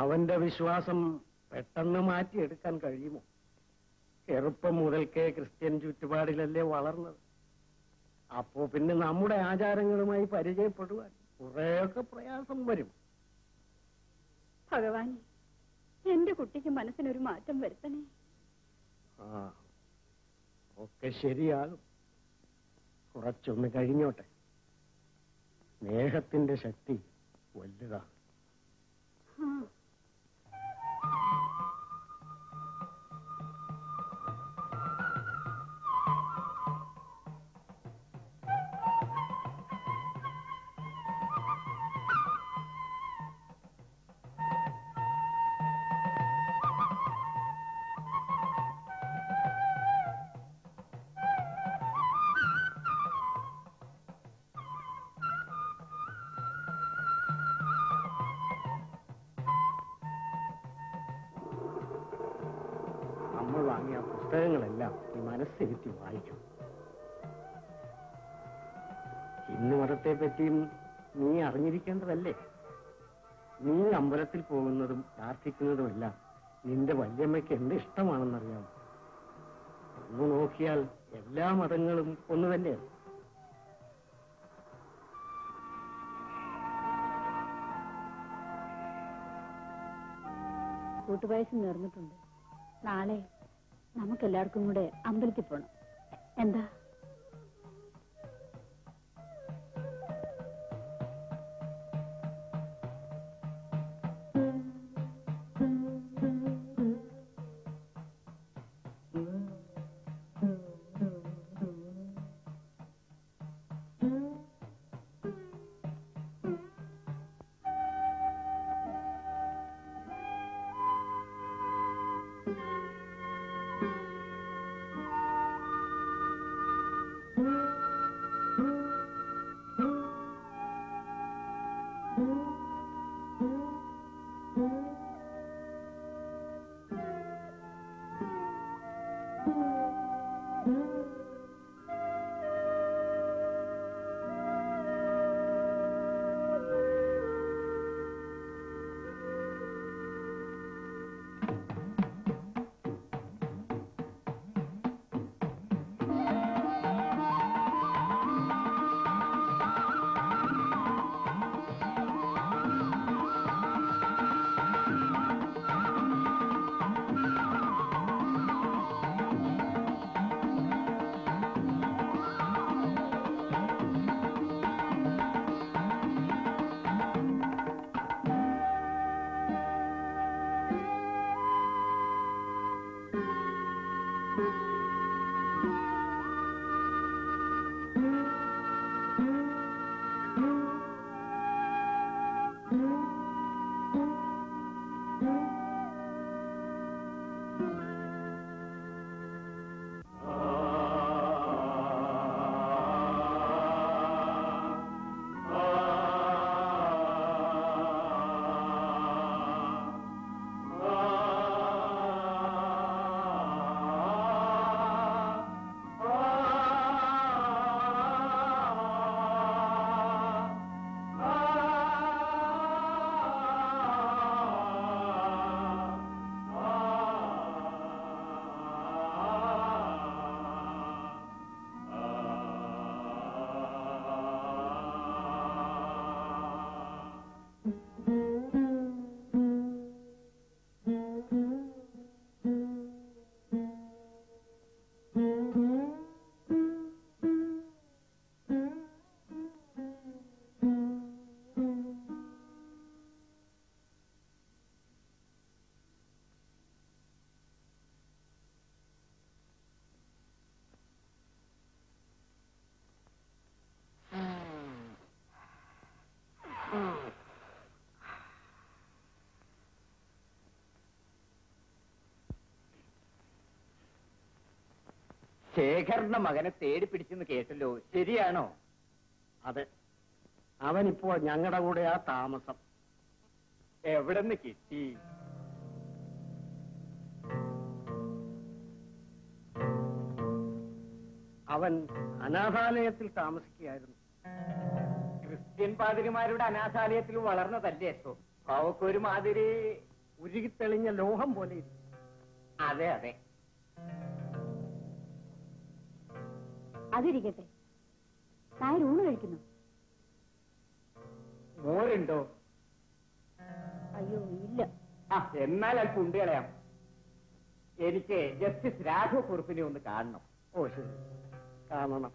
അവന്റെ വിശ്വാസം പെട്ടെന്ന് മാറ്റിയെടുക്കാൻ കഴിയുമോ? ചെറുപ്പം മുതൽക്കേ ക്രിസ്ത്യൻ ചുറ്റുപാടിലല്ലേ വളർന്നത്. അപ്പോ പിന്നെ നമ്മുടെ ആചാരങ്ങളുമായി പരിചയപ്പെടുവാൻ കുറെയൊക്കെ പ്രയാസം വരും. ഭഗവാൻ, എന്റെ കുട്ടിക്ക് മനസ്സിനൊരു മാറ്റം വരുത്തണേ. ഒക്കെ ശരിയാകും. കുറച്ചൊന്ന് കഴിഞ്ഞോട്ടെ. സ്നേഹത്തിന്റെ ശക്തി വലുതാണ്. നമ്മൾ വാങ്ങിയ പുസ്തകങ്ങളെല്ലാം ഈ മനസ്സിരുത്തി വായിക്കും. ഹിന്ദു മതത്തെ പറ്റിയും നീ അറിഞ്ഞിരിക്കേണ്ടതല്ലേ? നീ അമ്പലത്തിൽ പോകുന്നതും പ്രാർത്ഥിക്കുന്നതുമെല്ലാം നിന്റെ വല്യമ്മയ്ക്ക് എന്ത് ഇഷ്ടമാണെന്നറിയാം. ഒന്ന് നോക്കിയാൽ എല്ലാ മതങ്ങളും ഒന്ന് തന്നെയാണ്. കൂട്ടുപായസം നേർന്നിട്ടുണ്ട്. നാളെ നമുക്കെല്ലാവർക്കും കൂടെ അമ്പലത്തിൽ പോണം. എന്താ? ശേഖരന്റെ മകനെ തേടി പിടിച്ചെന്ന് കേട്ടല്ലോ, ശരിയാണോ? അതെ, അവനിപ്പോ ഞങ്ങളുടെ കൂടെയാ താമസം. എവിടെന്ന് കിട്ടി? അവൻ അനാഥാലയത്തിൽ താമസിക്കുകയായിരുന്നു. ക്രിസ്ത്യൻ പാതിരിമാരുടെ അനാഥാലയത്തിൽ വളർന്നതല്ലേ? അവക്കൊരു മാതിരി ഉരുകിത്തെളിഞ്ഞ ലോഹം പോലെ ഇരിക്കും. അതെ അതെ. അതിരിക്കട്ടെ, നായർ ഊണ് കഴിക്കുന്നു. മോരുണ്ടോ? അയ്യോ ഇല്ല. എന്നാൽ അല്പം ഉണ്ട് കളയാം. എനിക്ക് ജസ്റ്റിസ് രാഘവ കുറുപ്പിനെ ഒന്ന് കാണണം. ഓ ശരി, കാണണം.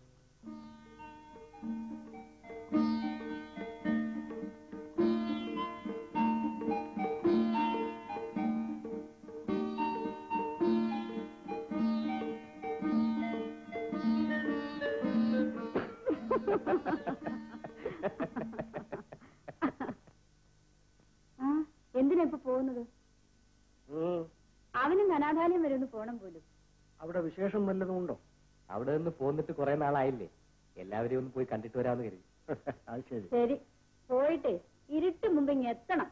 എന്തിനാ ഇപ്പൊ പോകുന്നത്? അവനും അനാഥാലയം വരെ ഒന്ന് പോണം പോലും. അവിടെ വിശേഷം വല്ലതും ഉണ്ടോ? അവിടെ നിന്ന് പോന്നിട്ട് കുറെ നാളായില്ലേ, എല്ലാവരെയും ഒന്ന് പോയി കണ്ടിട്ട് വരാമെന്ന് കരുതി. അത് ശരി. ശരി, പോയിട്ട് ഇരുട്ട് മുമ്പ് ഇങ്ങ് എത്തണം.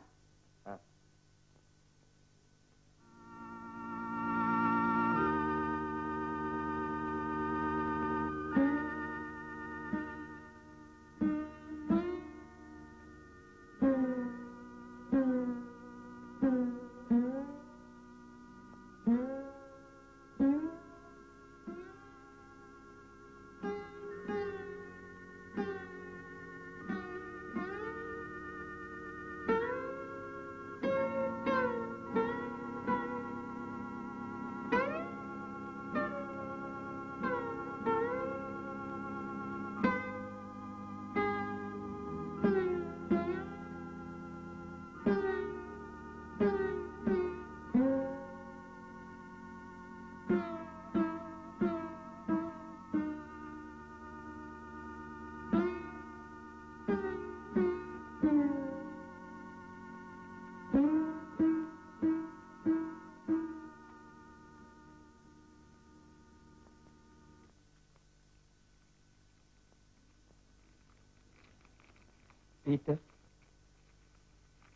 പീറ്റർ,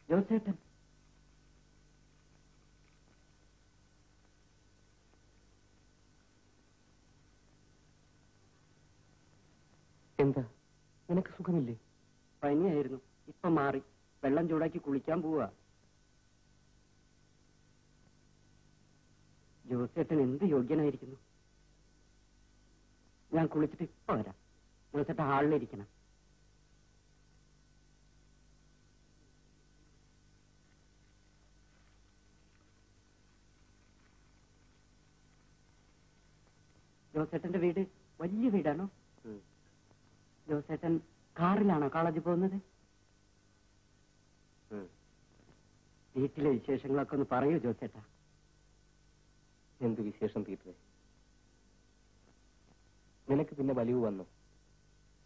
ജോസേട്ടൻ. എന്താ, നിനക്ക് സുഖമില്ലേ? പനിയായിരുന്നു, ഇപ്പൊ മാറി. വെള്ളം ചൂടാക്കി കുളിക്കാൻ പോവാ. ജോസേട്ടൻ എന്ത് യോഗ്യനായിരിക്കുന്നു. ഞാൻ കുളിച്ചിട്ട് ഇപ്പൊ വരാം. ജോസേട്ടൻ ഹാളിലിരിക്കണം. ജോസേട്ടന്റെ വീട് വലിയ വീടാണോ? ജോസേട്ടൻ കാറിലാണോ കോളേജിൽ പോകുന്നത്? വീട്ടിലെ വിശേഷങ്ങളൊക്കെ ഒന്ന് പറയൂ ജോസേട്ടാ. എന്ത് വിശേഷം തീർത്തേ? നിനക്ക് പിന്നെ വലിവ് വന്നു?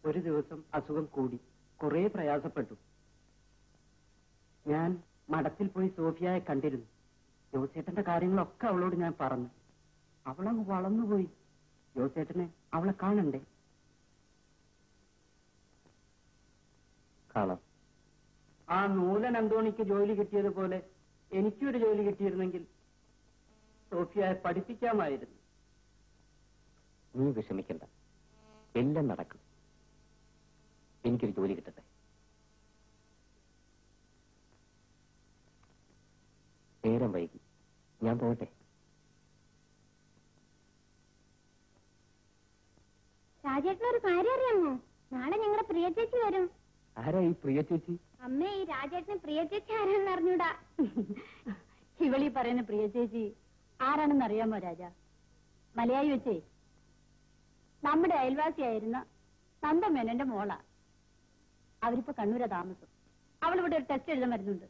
ഒരു ദിവസം അസുഖം കൂടി, കുറെ പ്രയാസപ്പെട്ടു. ഞാൻ മഠത്തിൽ പോയി സോഫിയയെ കണ്ടിരുന്നു. ജോസേട്ടന്റെ കാര്യങ്ങളൊക്കെ അവളോട് ഞാൻ പറഞ്ഞു. അവളങ്ങ് വളർന്നുപോയി. ജോസേട്ടനെ അവളെ കാണണ്ടേ? കാണാം. ആ നൂലൻ അന്തോണിക്ക് ജോലി കിട്ടിയതുപോലെ എനിക്കൊരു ജോലി കിട്ടിയിരുന്നെങ്കിൽ സോഫിയയെ പഠിപ്പിക്കാമായിരുന്നു. നീ വിഷമിക്കണ്ട, എല്ലാം നടക്കും. എനിക്കൊരു ജോലി കിട്ടട്ടെ. നേരം വൈകി, ഞാൻ പോകട്ടെ. രാജേട്ടനൊരു കാര്യം അറിയാമോ? നാളെ ഞങ്ങളുടെ പ്രിയ ചേച്ചി വരും. ആരാ ഈ പ്രിയ ചേച്ചി? അമ്മേ, ഈ രാജേട്ടന് പ്രിയ ചേച്ചി ആരാണെന്ന് അറിഞ്ഞൂടാ. ഇവളീ പറയുന്ന പ്രിയ ചേച്ചി ആരാണെന്ന് അറിയാമോ രാജ? മലയായി വെച്ചേ നമ്മുടെ അയൽവാസിയായിരുന്ന നന്ദമേനന്റെ മോളാ. അവരിപ്പോ കണ്ണൂരാ താമസം. അവളിവിടെ ഒരു ടെസ്റ്റ് എഴുതാൻ വരുന്നുണ്ട്.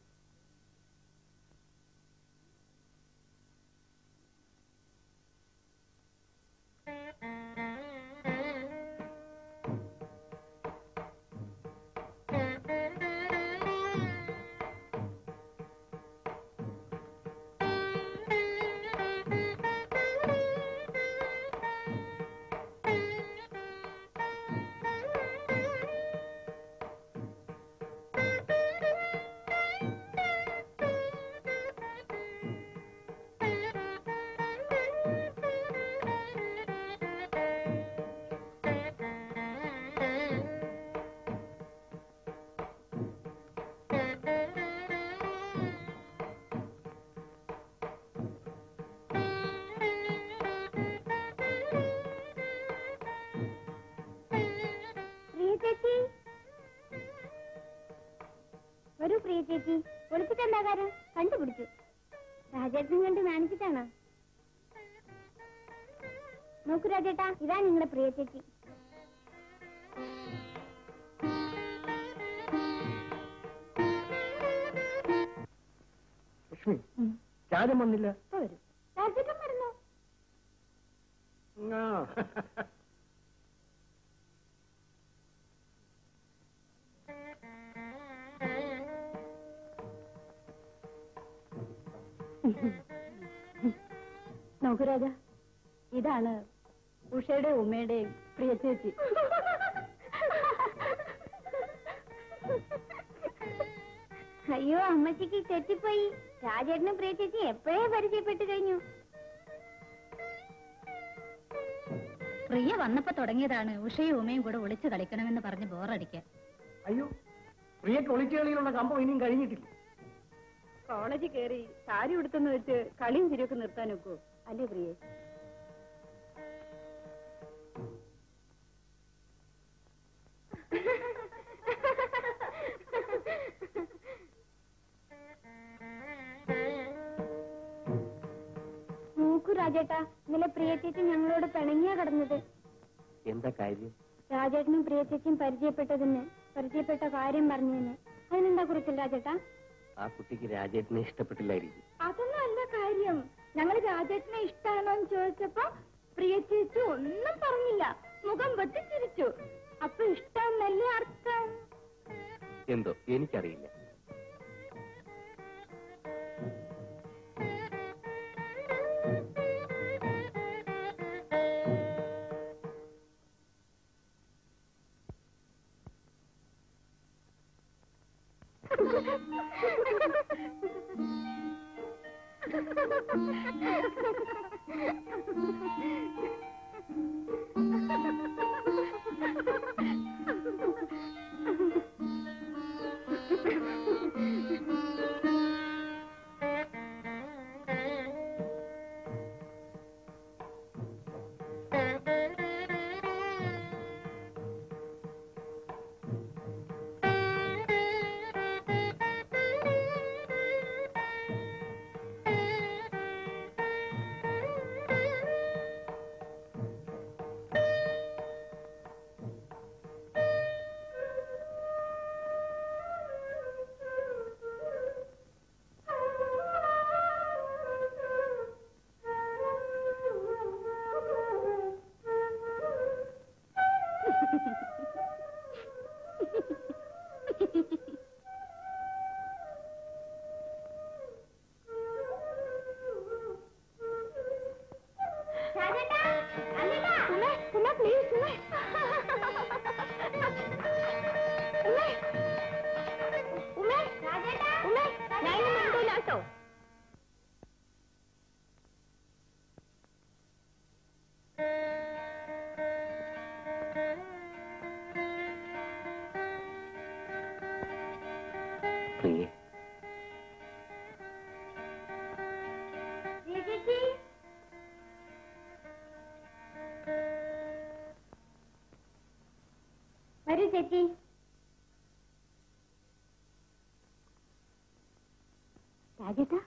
ഒരു പ്രിയ ചേച്ചി ഒളിപ്പിട്ടെന്താ കാര്യം? കണ്ടുപിടിച്ചു. രാജേട്ടനും കണ്ട് കാണിച്ചിട്ടാണ്. നോക്കൂ രാജേട്ടാ, ഇതാ നിങ്ങളുടെ പ്രിയ ചേച്ചി. ലക്ഷ്മി, രാജൻ വന്നില്ല? വരും. രാജേട്ടൻ വരുന്നു. ആ. നോക്കൂ രാജ, ഇതാണ് ഉഷയുടെയും ഉമ്മയുടെയും പ്രിയ ചേച്ചി. അയ്യോ, അമ്മച്ചിക്ക് തെറ്റിപ്പോയി. രാജേട്ടനും പ്രിയ ചേച്ചി എപ്പോഴേ പരിചയപ്പെട്ടു കഴിഞ്ഞു. പ്രിയ വന്നപ്പോ തുടങ്ങിയതാണ് ഉഷയും ഉമ്മയും കൂടെ ഒളിച്ചു കളിക്കണമെന്ന് പറഞ്ഞ് ബോറടിക്കാൻ. അയ്യോ, പ്രിയക്ക് ഒളിച്ചുകളിയിലുള്ള കമ്പം ഇനിയും കഴിഞ്ഞിട്ടില്ല. കോളേജിൽ കയറി സാരി ഉടുത്തെന്ന് വെച്ച് കളിയും ചിരിയൊക്കെ നിർത്താൻ നോക്കൂ അല്ലേ പ്രിയേ? നോക്കൂ രാജേട്ടാ, ഇന്നലെ പ്രിയ ചേച്ചി ഞങ്ങളോട് പിണങ്ങിയാ കിടന്നത്. എന്താ കാര്യം? രാജേട്ടനും പ്രിയ ചേച്ചിയും പരിചയപ്പെട്ട കാര്യം പറഞ്ഞതിന്. അതിനെന്താ കുറിച്ചില്ല രാജേട്ടാ? ആ കുട്ടിക്ക് രാജേട്ടനെ ഇഷ്ടപ്പെട്ടില്ലായിരിക്കും. അതൊന്നും അല്ല കാര്യം. ഞങ്ങൾ രാജേട്ടനെ ഇഷ്ടാണോന്ന് ചോദിച്ചപ്പോ പ്രിയ ചേച്ചി ഒന്നും പറഞ്ഞില്ല, മുഖം വെട്ടി ചിരിച്ചു. അപ്പൊ ഇഷ്ടമെന്നല്ലേ അർത്ഥം? എന്തോ എനിക്കറിയില്ല. ചേച്ചി. രാജേട്ടാ,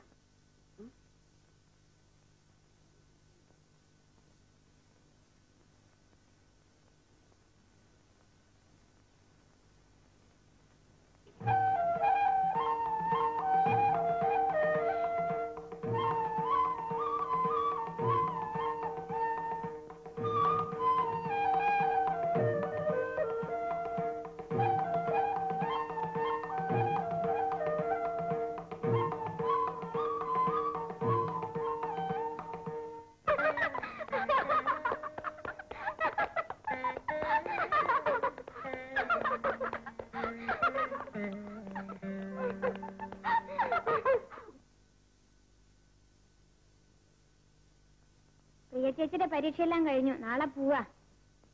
പ്രിയ ചേച്ചിയുടെ പരീക്ഷയെല്ലാം കഴിഞ്ഞു. നാളെ പോവാ.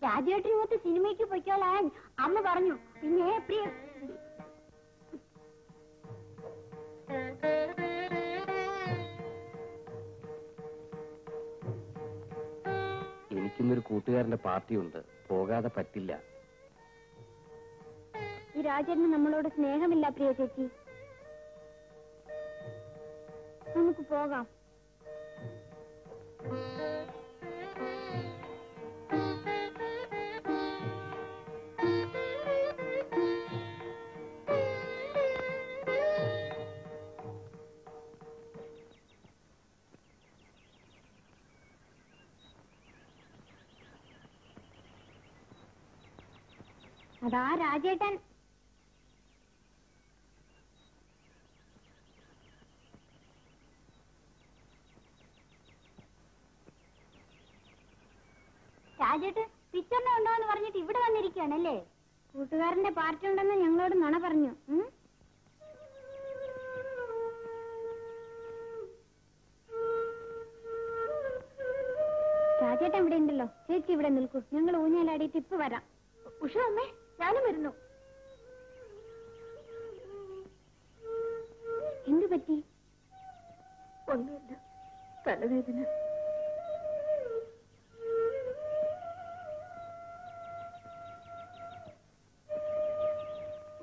രാജേട്ടനുമൊത്ത് സിനിമയ്ക്ക് പൊയ്ക്കോളാൻ അമ്മ പറഞ്ഞു. പിന്നെ പ്രിയ എനിക്കിന്നൊരു കൂട്ടുകാരന്റെ പാർട്ടിയുണ്ട്, പോകാതെ പറ്റില്ല. ഈ രാജേട്ടന് നമ്മളോട് സ്നേഹമില്ല പ്രിയ ചേച്ചി. നമുക്ക് പോകാം. അതാ രാജേട്ടൻ. രാജേട്ടൻ പിക്ചറിനെ ഉണ്ടോന്ന് പറഞ്ഞിട്ട് ഇവിടെ വന്നിരിക്കുകയാണല്ലേ? കൂട്ടുകാരന്റെ പാർട്ടി ഉണ്ടെന്ന് ഞങ്ങളോട് നുണ പറഞ്ഞു. രാജേട്ടൻ ഇവിടെ ഉണ്ടല്ലോ. ചേച്ചി ഇവിടെ നിൽക്കൂ, ഞങ്ങൾ ഊഞ്ഞാലാടിയിട്ട് ഇപ്പൊ വരാം. ഉഷ അമ്മേ, ഞാനും വരുന്നു. എന്തു പറ്റി? ഒന്നുമില്ല, തലവേദന.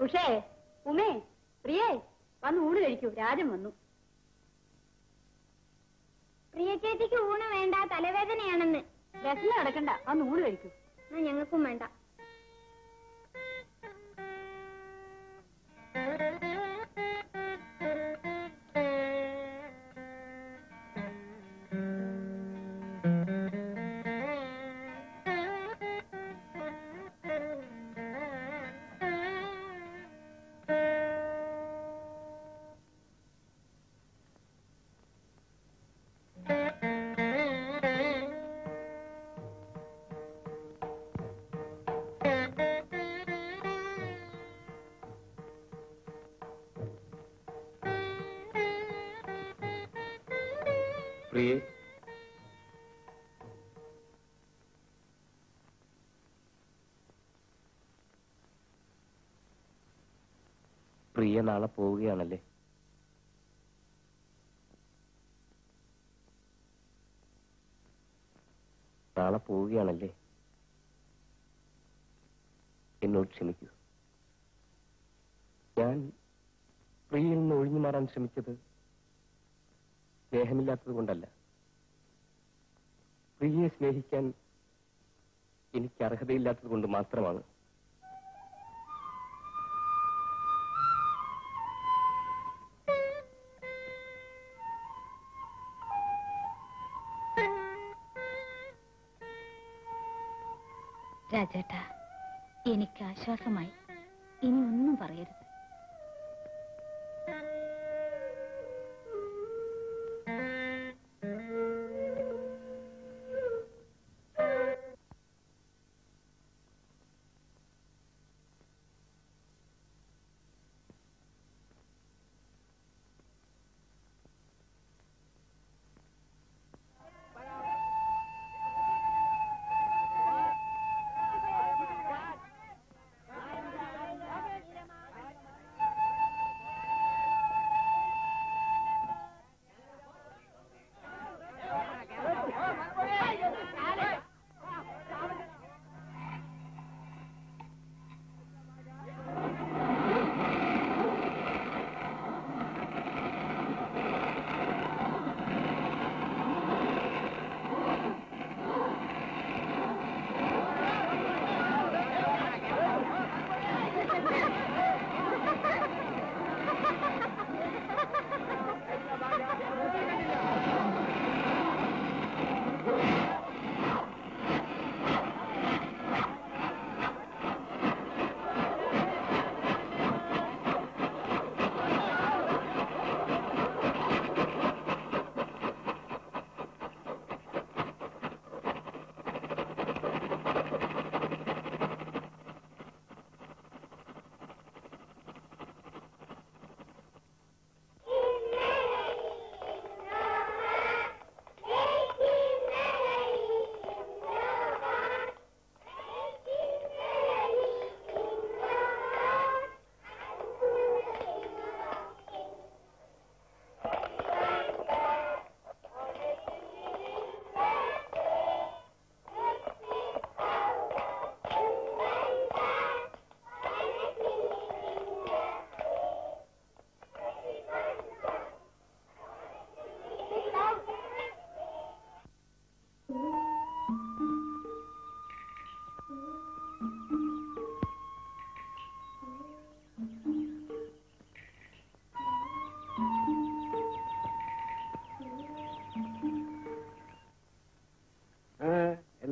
ഉഷേ, ഉമേ, പ്രിയേ, വന്ന് ഊണ് കഴിക്കൂ. രാജൻ വന്നു. പ്രിയ ചേച്ചിക്ക് ഊണ് വേണ്ട, തലവേദനയാണെന്ന്. വിശന്ന് കിടക്കണ്ട, വന്ന് ഊണ് കഴിക്കൂ. എന്നാ ഞങ്ങൾക്കും വേണ്ട. പ്രിയേ, പ്രിയ നാളെ പോവുകയാണല്ലേ? നാളെ പോവുകയാണല്ലേ? എന്നോട് ക്ഷമിക്കൂ. ഞാൻ പ്രിയയിൽ നിന്ന് ഒഴിഞ്ഞു മാറാൻ ശ്രമിച്ചത് സ്നേഹമില്ലാത്തത് കൊണ്ടല്ല. പ്രിയയെ സ്നേഹിക്കാൻ എനിക്ക് അർഹതയില്ലാത്തത് കൊണ്ട് മാത്രമാണ്. രാജേട്ടാ, എനിക്ക് ആശ്വാസമായി. ഇനി ഒന്നും പറയരുത്.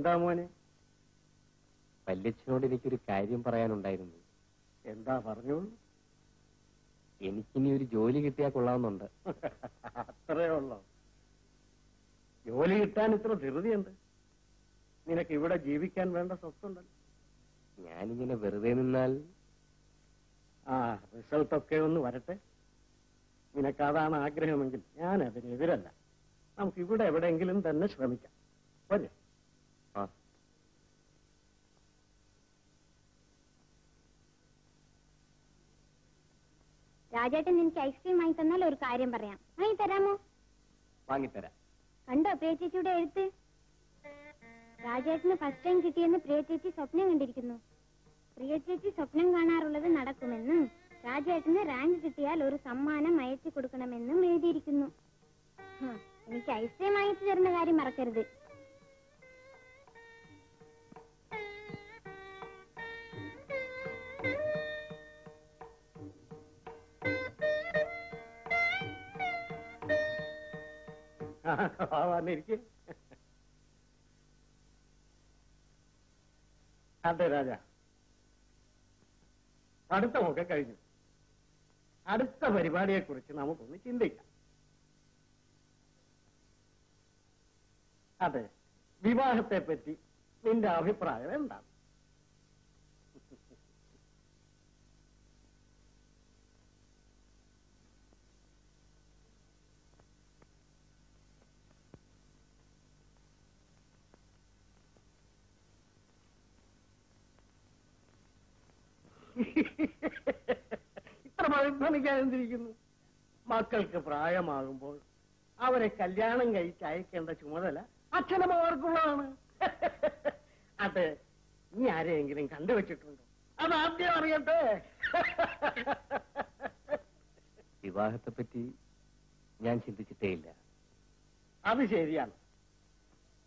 എന്താ മോനെ? വല്യച്ഛനോട് എനിക്കൊരു കാര്യം പറയാനുണ്ടായിരുന്നു. എന്താ പറഞ്ഞു? എനിക്കിനി ഒരു ജോലി കിട്ടിയാൽ കൊള്ളാവുന്നുണ്ട്. അത്രേ ഉള്ളോ? ജോലി കിട്ടാൻ ഇത്ര ധൃതിയുണ്ട്? നിനക്ക് ഇവിടെ ജീവിക്കാൻ വേണ്ട സ്വത്തുണ്ടല്ലോ. ഞാനിങ്ങനെ വെറുതെ നിന്നാൽ റിസൾട്ടൊക്കെ ഒന്ന് വരട്ടെ. നിനക്കതാണ് ആഗ്രഹമെങ്കിൽ ഞാൻ അതിനെതിരല്ല. നമുക്ക് ഇവിടെ എവിടെയെങ്കിലും തന്നെ ശ്രമിക്കാം. വരെ. രാജേട്ടൻ എനിക്ക് ഐസ്ക്രീം വാങ്ങി തന്നാൽ ഒരു കാര്യം പറയാം. വാങ്ങി തരാമോ? വാങ്ങിത്തരാം. കണ്ടോ പ്രിയ ചേച്ചിയുടെ എഴുത്ത്? രാജേട്ടന് ഫസ്റ്റ് ടൈം കിട്ടിയെന്ന് പ്രിയ ചേച്ചി സ്വപ്നം കണ്ടിരിക്കുന്നു. പ്രിയ ചേച്ചി സ്വപ്നം കാണാറുള്ളത് നടക്കുമെന്നും രാജേട്ടന് റാങ്ക് കിട്ടിയാൽ ഒരു സമ്മാനം അയച്ചു കൊടുക്കണമെന്നും എഴുതിയിരിക്കുന്നു. എനിക്ക് ഐസ്ക്രീം വാങ്ങിച്ചു തരുന്ന കാര്യം മറക്കരുത്. അതെ രാജ, പഠിത്തമൊക്കെ കഴിഞ്ഞു. അടുത്ത പരിപാടിയെ കുറിച്ച് നമുക്കൊന്ന് ചിന്തിക്കാം. അതെ, വിവാഹത്തെ പറ്റി നിന്റെ അഭിപ്രായം എന്താണ്? ഇത്ര പരിഭ്രമിക്കാതിരിക്കുന്നു. മക്കൾക്ക് പ്രായമാകുമ്പോൾ അവരെ കല്യാണം കഴിച്ച് അയക്കേണ്ട ചുമതല അച്ഛനമ്മമാർക്കുള്ളതാണ്. അതെ, നീ ആരെയെങ്കിലും കണ്ടുവച്ചിട്ടുണ്ടോ? അതാദ്യം അറിയട്ടെ. വിവാഹത്തെ പറ്റി ഞാൻ ചിന്തിച്ചിട്ടേയില്ല. അത് ശരിയാണ്.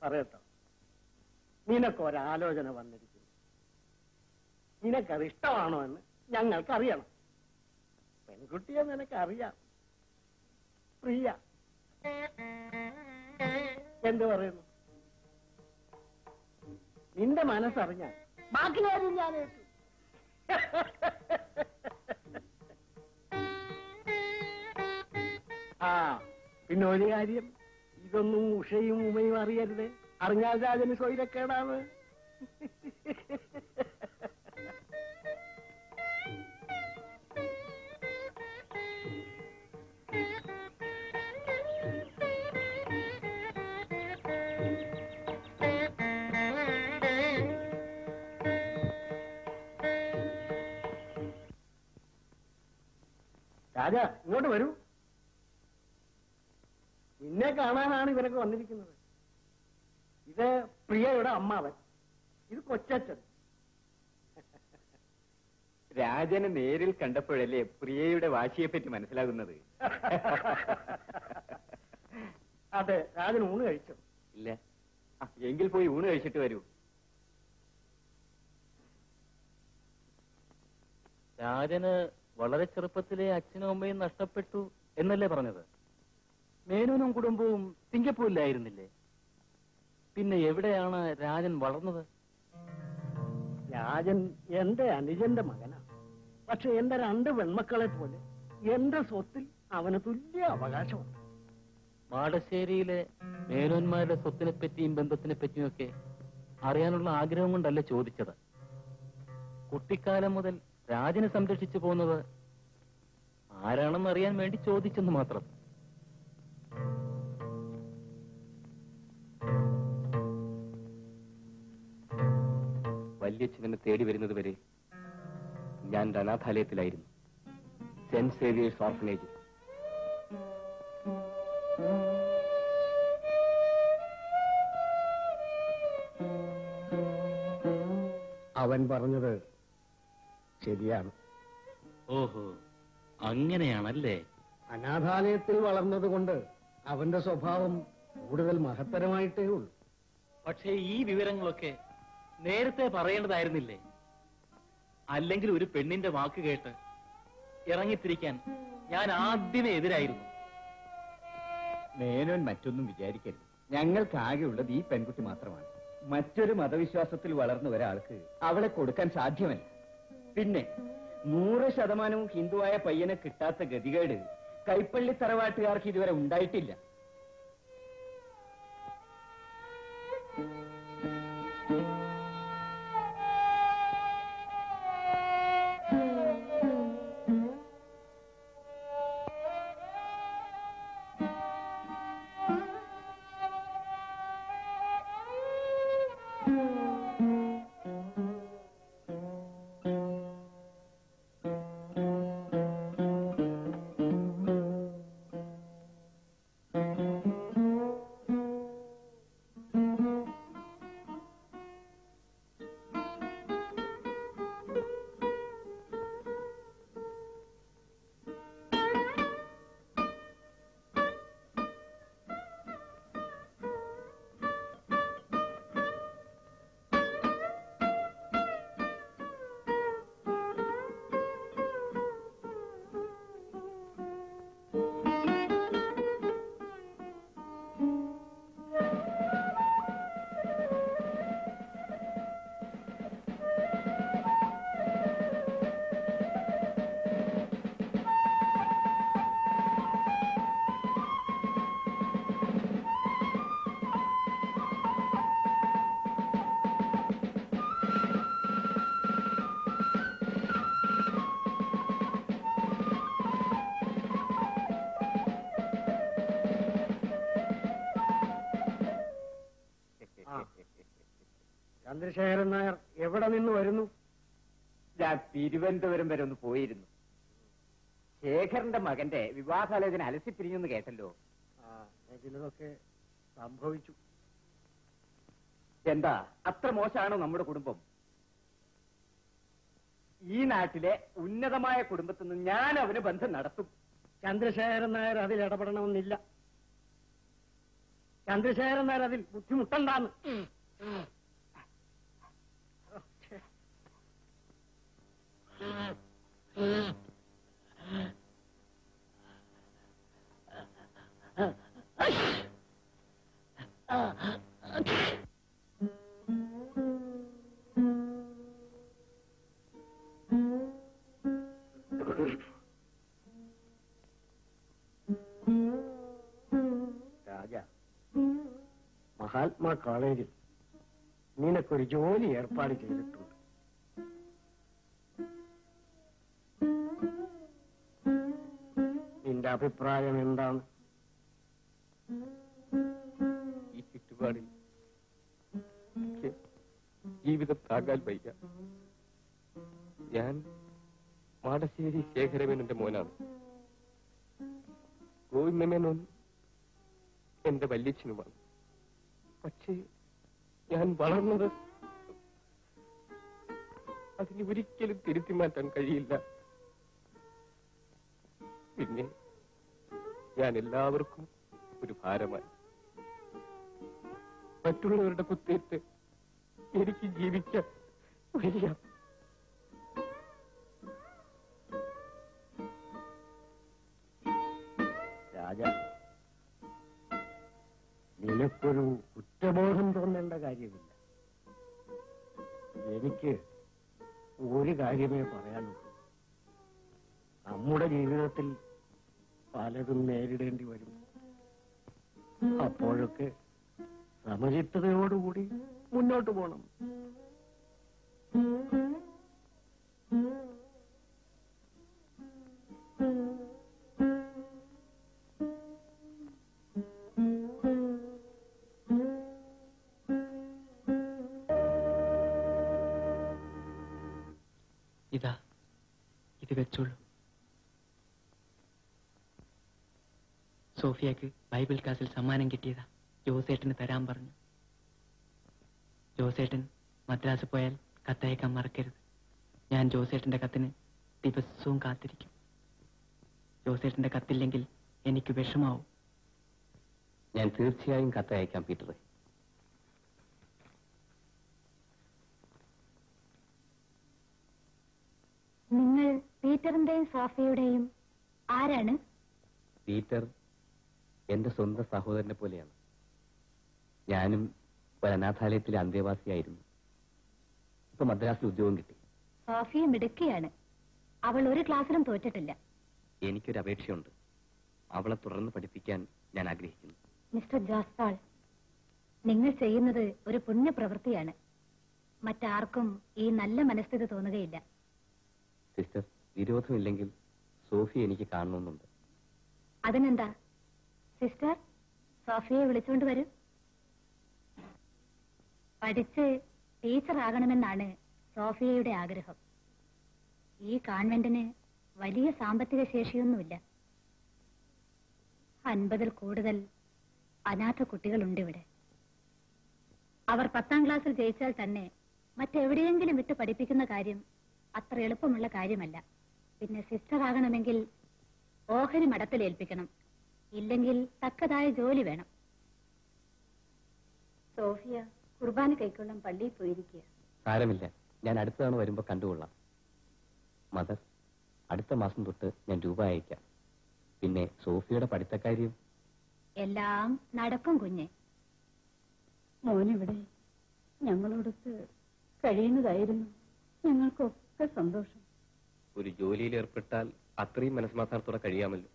പറയട്ടോ, നിനക്കൊരാലോചന വന്നിരിക്കുന്നു. നിനക്കത് ഇഷ്ടമാണോ എന്ന് ഞങ്ങൾക്കറിയണം. പെൺകുട്ടിയെ നിനക്കറിയാം. പ്രിയ എന്ത് പറയുന്നു? നിന്റെ മനസ്സറിഞ്ഞാൽ ബാക്കി കാര്യം ഞാൻ ഏറ്റു. പിന്നെ ഒരു കാര്യം, ഇതൊന്നും ഉഷയും ഉമയും അറിയരുത്. അറിഞ്ഞാൽ രാജന് സ്വൈരക്കേടാണ്. രാജ, ഇങ്ങോട്ട് വരൂ. നിന്നെ കാണാനാണ് ഇവരൊക്കെ വന്നിരിക്കുന്നത്. ഇത് പ്രിയയുടെ അമ്മാവൻ, ഇത് കൊച്ചച്ഛൻ. രാജനെ നേരിൽ കണ്ടപ്പോഴല്ലേ പ്രിയയുടെ വാശിയെപ്പറ്റി മനസ്സിലാകുന്നത്. അതെ, രാജൻ ഊണ് കഴിച്ചോ? ഇല്ല. എങ്കിൽ പോയി ഊണ് കഴിച്ചിട്ട് വരൂ. രാജന് വളരെ ചെറുപ്പത്തിലെ അച്ഛനും അമ്മയും നഷ്ടപ്പെട്ടു എന്നല്ലേ പറഞ്ഞത്? മേനോനും കുടുംബവും സിംഗപ്പൂരിലായിരുന്നില്ലേ? പിന്നെ എവിടെയാണ് രാജൻ വളർന്നത്? രാജൻ എന്റെ അനുജന്റെ മകനാണ്. പക്ഷെ എന്റെ 2 പെൺമക്കളെ പോലെ എന്റെ സ്വത്തിൽ അവന് തുല്യ അവകാശമുണ്ട്. മാടശ്ശേരിയിലെ മേനോന്മാരുടെ സ്വത്തിനെ പറ്റിയും ബന്ധത്തിനെ പറ്റിയും ഒക്കെ അറിയാനുള്ള ആഗ്രഹം കൊണ്ടല്ല ചോദിച്ചത്. കുട്ടിക്കാലം മുതൽ രാജനെ സംരക്ഷിച്ചു പോകുന്നത് ആരാണെന്ന് അറിയാൻ വേണ്ടി ചോദിച്ചെന്ന് മാത്രം. വല്യച്ഛനെ തേടി വരുന്നത് വരെ ഞാൻ അനാഥാലയത്തിലായിരുന്നു, സെന്റ് സേവിയേഴ്സ് ഓർഫനേജിൽ. അവൻ പറഞ്ഞത് ശരിയാണ്. ഓഹോ, അങ്ങനെയാണല്ലേ? അനാഥാലയത്തിൽ വളർന്നതുകൊണ്ട് അവന്റെ സ്വഭാവം കൂടുതൽ മഹത്തരമായിട്ടേ ഉള്ളൂ. പക്ഷേ ഈ വിവരങ്ങളൊക്കെ നേരത്തെ പറയേണ്ടതായിരുന്നില്ലേ? അല്ലെങ്കിൽ ഒരു പെണ്ണിന്റെ വാക്ക് കേട്ട് ഇറങ്ങിത്തിരിക്കാൻ ഞാൻ ആദ്യമേ എതിരായിരുന്നു. മേനോൻ മറ്റൊന്നും വിചാരിക്കരുത്. ഞങ്ങൾക്ക് ആകെയുള്ളത് ഈ പെൺകുട്ടി മാത്രമാണ്. മറ്റൊരു മതവിശ്വാസത്തിൽ വളർന്ന ഒരാൾക്ക് അവളെ കൊടുക്കാൻ സാധ്യമല്ല. പിന്നെ 100% ഹിന്ദുവായ പയ്യനെ കിട്ടാത്ത ഗതികേട് കൈപ്പള്ളി തറവാട്ടുകാർക്ക് ഇതുവരെ ഉണ്ടായിട്ടില്ല. ചന്ദ്രശേഖരൻ നായർ എവിടെ നിന്ന് വരുന്നു? ഞാൻ തിരുവനന്തപുരം വരെ ഒന്ന് പോയിരുന്നു. ശേഖരന്റെ മകന്റെ വിവാഹാലോചന അലസിപ്പിരിഞ്ഞെന്ന് കേട്ടല്ലോ. ചിലതൊക്കെ സംഭവിച്ചു. എന്താ അത്ര മോശമാണോ നമ്മുടെ കുടുംബം? ഈ നാട്ടിലെ ഉന്നതമായ കുടുംബത്തിൽ നിന്ന് ഞാൻ അവന് ബന്ധം നടത്തും. ചന്ദ്രശേഖരൻ നായർ അതിൽ ഇടപെടണമെന്നില്ല. ചന്ദ്രശേഖരൻ നായർ അതിൽ ബുദ്ധിമുട്ടുണ്ടാന്ന്. രാജ, മഹാത്മാ കോളേജിൽ നിനക്കൊരു ജോലി ഏർപ്പാട് ചെയ്തിട്ടുണ്ട്. നിന്റെ അഭിപ്രായം എന്താണ്? ഈ ചുറ്റുപാടിൽ ജീവിതം താങ്ങാൻ വയ്യ. ഞാൻ മാടശ്ശേരി ശേഖരമേനന്റെ മോനാണ്. ഗോവിന്ദമേനോൻ എന്റെ വല്യച്ഛനുമാണ്. പക്ഷേ ഞാൻ വളർന്നത് അതിന് ഒരിക്കലും തിരുത്തി മാറ്റാൻ കഴിയില്ല. പിന്നെ ഞാൻ എല്ലാവർക്കും ഒരു ഭാരമായി. മറ്റുള്ളവരുടെ കുത്തേറ്റ് എനിക്ക് ജീവിക്കാൻ വയ്യ. രാജ, നിനക്കൊരു കുറ്റബോധം തോന്നേണ്ട കാര്യമില്ല. എനിക്ക് ഒരു കാര്യമേ പറയാനുള്ളൂ. നമ്മുടെ ജീവിതത്തിൽ പലതും നേരിടേണ്ടി വരും. അപ്പോഴൊക്കെ സമചിത്തതയോടുകൂടി മുന്നോട്ട് പോകണം. ഇതാ, ഇത് വെച്ചോളൂ. സോഫിയക്ക് ബൈബിൾ ക്ലാസ്സിൽ സമ്മാനം കിട്ടിയതാ. ജോസേട്ടന് തരാൻ പറഞ്ഞു. ജോസേട്ടൻ മദ്രാസ് പോയാൽ കത്തയക്കാൻ മറക്കരുത്. ഞാൻ ജോസേട്ടന്റെ കത്തിന് ദിവസവും കാത്തിരിക്കും. ജോസേട്ടന്റെ കത്തില്ലെങ്കിൽ എനിക്ക് വിഷമാവും. ഞാൻ തീർച്ചയായും കത്തയക്കാം പീറ്ററെ. നിങ്ങൾ പീറ്ററിന്റെയും സോഫിയുടെയും ആരാണ്? പീറ്റർ എന്റെ സ്വന്തം സഹോദരനെ പോലെയാണ്. ഞാനും ഒരു അനാഥാലയത്തിലെ അന്തേവാസിയായിരുന്നു. ഇപ്പൊ മദ്രാസിൽ ഉദ്യോഗം കിട്ടി. സോഫിയ മിടുക്കിയാണ്. അവൾ ഒരു ക്ലാസ്സിലും തോറ്റിട്ടില്ല. എനിക്കൊരു അപേക്ഷയുണ്ട്. അവളെ തുടർന്ന് പഠിപ്പിക്കാൻ ഞാൻ ആഗ്രഹിക്കുന്നു. മിസ്റ്റർ ജോസ്പാൾ, നിങ്ങൾ ചെയ്യുന്നത് ഒരു പുണ്യപ്രവൃത്തിയാണ്. മറ്റാർക്കും ഈ നല്ല മനസ്ഥിതി തോന്നുകയില്ല. സിസ്റ്റർ, വിരോധമില്ലെങ്കിൽ സോഫി എനിക്ക് കാണണമെന്നുണ്ട്. അതിനെന്താ? സിസ്റ്റർ, സോഫിയെ വിളിച്ചുകൊണ്ട് വരൂ. പഠിച്ച് ടീച്ചറാകണമെന്നാണ് സോഫിയയുടെ ആഗ്രഹം. ഈ കോൺവെന്റിന് വലിയ സാമ്പത്തിക ശേഷിയൊന്നുമില്ല. 50-ൽ കൂടുതൽ അനാഥ കുട്ടികളുണ്ട് ഇവിടെ. അവർ 10ാം ക്ലാസ്സിൽ ജയിച്ചാൽ തന്നെ മറ്റെവിടെയെങ്കിലും വിട്ട് പഠിപ്പിക്കുന്ന കാര്യം അത്ര എളുപ്പമുള്ള കാര്യമല്ല. പിന്നെ സിസ്റ്റർ ആകണമെങ്കിൽ ഓഹരി മഠത്തിലേൽപ്പിക്കണം. ഇല്ലെങ്കിൽ തക്കതായ ജോലി വേണം. സോഫിയ കുർബാന കൈക്കൊള്ളാൻ പള്ളിയിൽ പോയിരിക്കുക. സാരമില്ല, ഞാൻ അടുത്ത തവണ വരുമ്പോ കണ്ടുകൊള്ളാം. മദർ, അടുത്ത മാസം തൊട്ട് ഞാൻ രൂപ അയക്കാം. പിന്നെ സോഫിയുടെ പഠിത്തക്കാര്യം എല്ലാം നടക്കും കുഞ്ഞെ. മോനിവിടെ ഞങ്ങളോടൊത്ത് കഴിയുന്നതായിരുന്നു ഞങ്ങൾക്കൊക്കെ സന്തോഷം. ഒരു ജോലിയിൽ ഏർപ്പെട്ടാൽ അത്രയും മനസ്സമാധാനത്തോടെ കഴിയാമല്ലോ.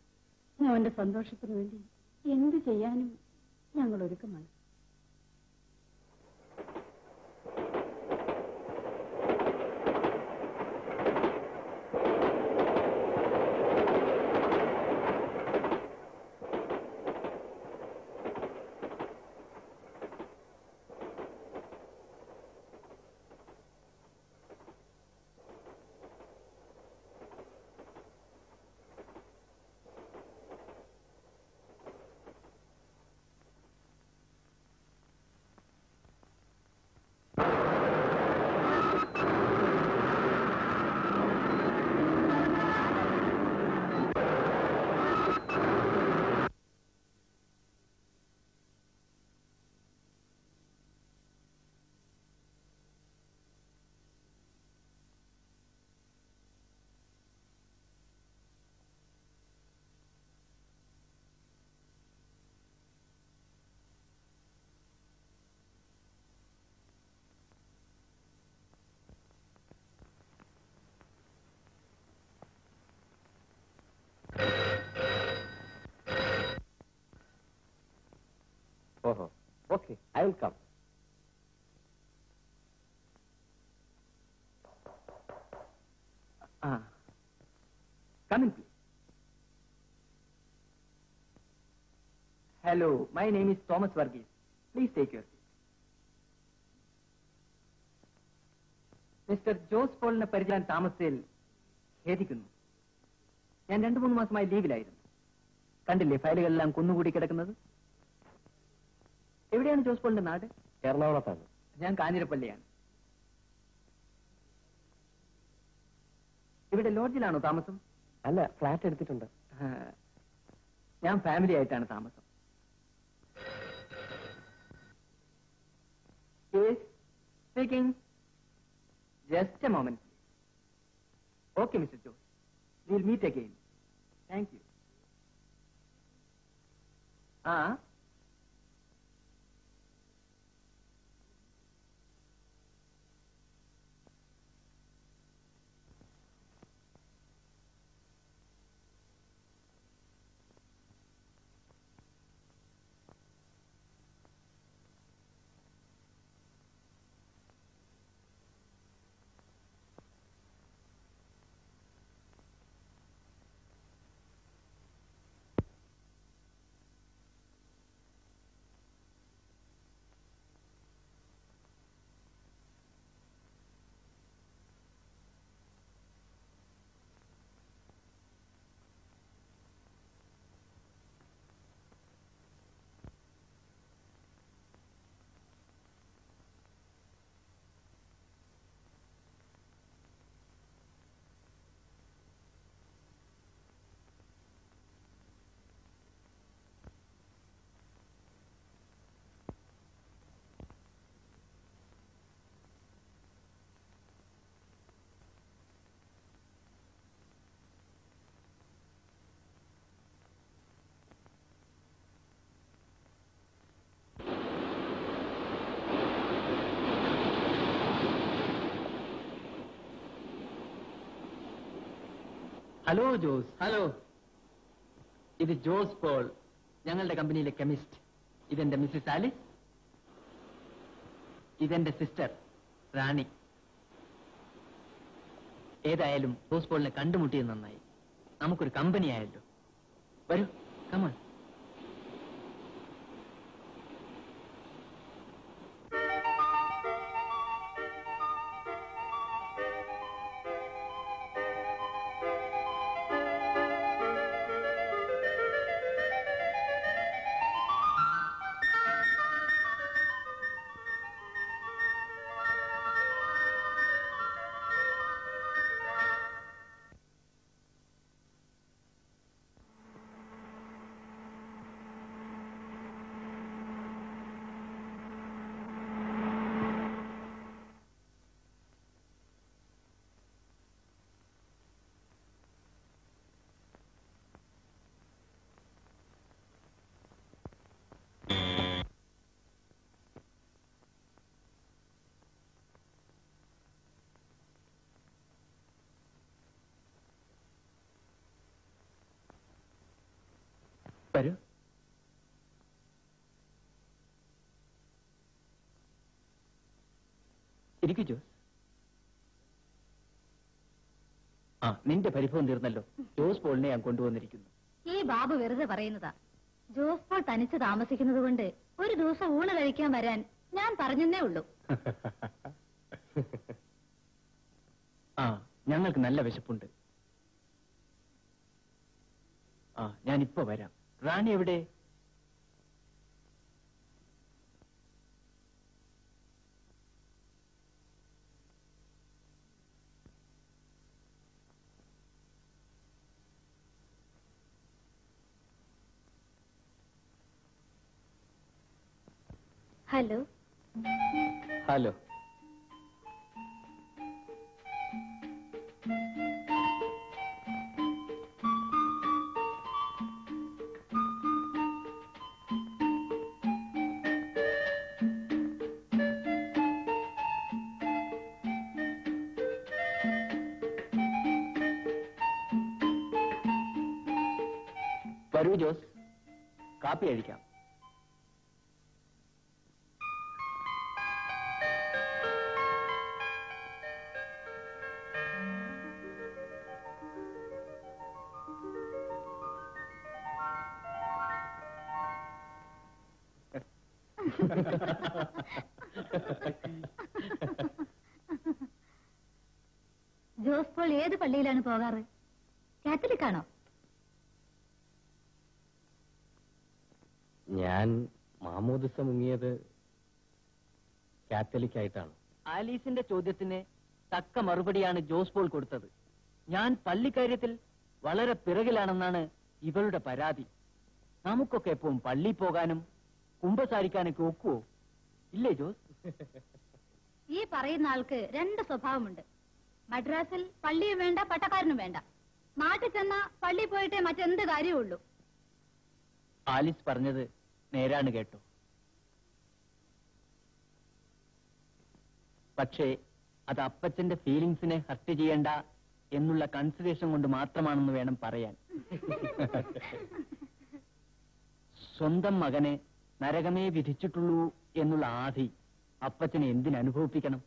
മോന്റെ സന്തോഷത്തിന് വേണ്ടി എന്ത് ചെയ്യാനും ഞങ്ങൾ ഒരുക്കമാണ്. ഓഹോ, okay, I will come. Come in, please. Hello, my name is Thomas Varghese. Please take your seat. Mister Jose പോളിനെ പരിചയം താമസത്തിൽ ഖേദിക്കുന്നു. ഞാൻ 2-3 മാസമായി ലീവിലായിരുന്നു. കണ്ടില്ലേ ഫയലുകളെല്ലാം കുന്നുകൂടി കിടക്കുന്നത്? എവിടെയാണ് ജോസ് പോളിന്റെ നാട്? എറണാകുളത്താണ്. ഞാൻ കാഞ്ഞിരപ്പള്ളിയാണ്. ഇവിടെ ലോഡ്ജിലാണോ താമസം? അല്ല, ഫ്ലാറ്റ് എടുത്തിട്ടുണ്ട്. ഞാൻ ഫാമിലി ആയിട്ടാണ് താമസം. Speaking. Just a moment. Okay mister Jose, will meet again. Thank you. ആ, ഹലോ ജോസ്. ഹലോ, ഇത് ജോസ് പോൾ, ഞങ്ങളുടെ കമ്പനിയിലെ കെമിസ്റ്റ്. ഇതെന്റെ മിസ്സിസ് ആലിസ്, ഇതെന്റെ സിസ്റ്റർ റാണി. ഏതായാലും ജോസ് പോളിനെ കണ്ടുമുട്ടിയത് നന്നായി. നമുക്കൊരു കമ്പനി ആയല്ലോ. വരൂ, കമോൺ. വരൂ. ഇരിക്കൂ ജോസ്. നിന്റെ പരിഭവം തീർന്നല്ലോ. ജോസ് പോളിനെ ഞാൻ കൊണ്ടുവന്നിരിക്കുന്നു. ഈ ബാബു വെറുതെ പറയുന്നതാ. ജോസ് പോൾ തനിച്ച് താമസിക്കുന്നത് കൊണ്ട് ഒരു ദിവസം ഊണ് കഴിക്കാൻ വരാൻ ഞാൻ പറഞ്ഞെന്നേ ഉള്ളൂ. ഞങ്ങൾക്ക് നല്ല വിശപ്പുണ്ട്. ഞാനിപ്പോ വരാം. റാണി എവിടെ? ഹലോ. ഹലോ. വരൂ ജോസ്, കാപ്പി കഴിക്കാം. ജോസ് പോൾ ഏത് പള്ളിയിലാണ് പോകാറ്? കാത്തലിക് ആണോ? ഞാൻ മാമോദിസ മുങ്ങിയത് കാത്തലിക് ആയിട്ടാണ്. ആലീസിന്റെ ചോദ്യത്തിന് തക്ക മറുപടിയാണ് ജോസ് പോൾ കൊടുത്തത്. ഞാൻ പള്ളിക്കാര്യത്തിൽ വളരെ പിറകിലാണെന്നാണ് ഇവളുടെ പരാതി. നമുക്കൊക്കെ എപ്പോഴും പള്ളി പോകാനും കുമ്പസാരിക്കാനൊക്കെ ഒക്കുവോ? ഇല്ലേ ജോസ്? ഈ പറയുന്ന ആൾക്ക് രണ്ട് സ്വഭാവമുണ്ട്. മദ്രാസിൽ പള്ളിയും വേണ്ട, പട്ടക്കാരനും വേണ്ട. നാട്ടിൽ ചെന്ന പള്ളി പോയിട്ടേ മറ്റെന്ത് കാര്യമുള്ളൂ. ആലിസ് പറഞ്ഞത് നേരാണ് കേട്ടോ. പക്ഷേ അത് അപ്പച്ചന്റെ ഫീലിങ്സിനെ ഹർട്ട് ചെയ്യേണ്ട എന്നുള്ള കൺസിഡറേഷൻ കൊണ്ട് മാത്രമാണെന്ന് വേണം പറയാൻ. സ്വന്തം മകനെ നരകമേ വിധിച്ചിട്ടുള്ളൂ എന്നുള്ള ആധി അപ്പച്ചനെ എന്തിനനുഭവിപ്പിക്കണം?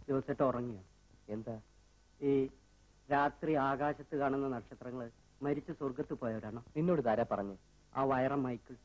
ജോസേട്ട ഉറങ്ങിയോ? എന്താ? ഈ രാത്രി ആകാശത്ത് കാണുന്ന നക്ഷത്രങ്ങൾ മരിച്ച് സ്വർഗത്ത് പോയവരാണോ? നിന്നോട് ഇതാരാ പറഞ്ഞു? ആ വയറം മൈക്കിൾ.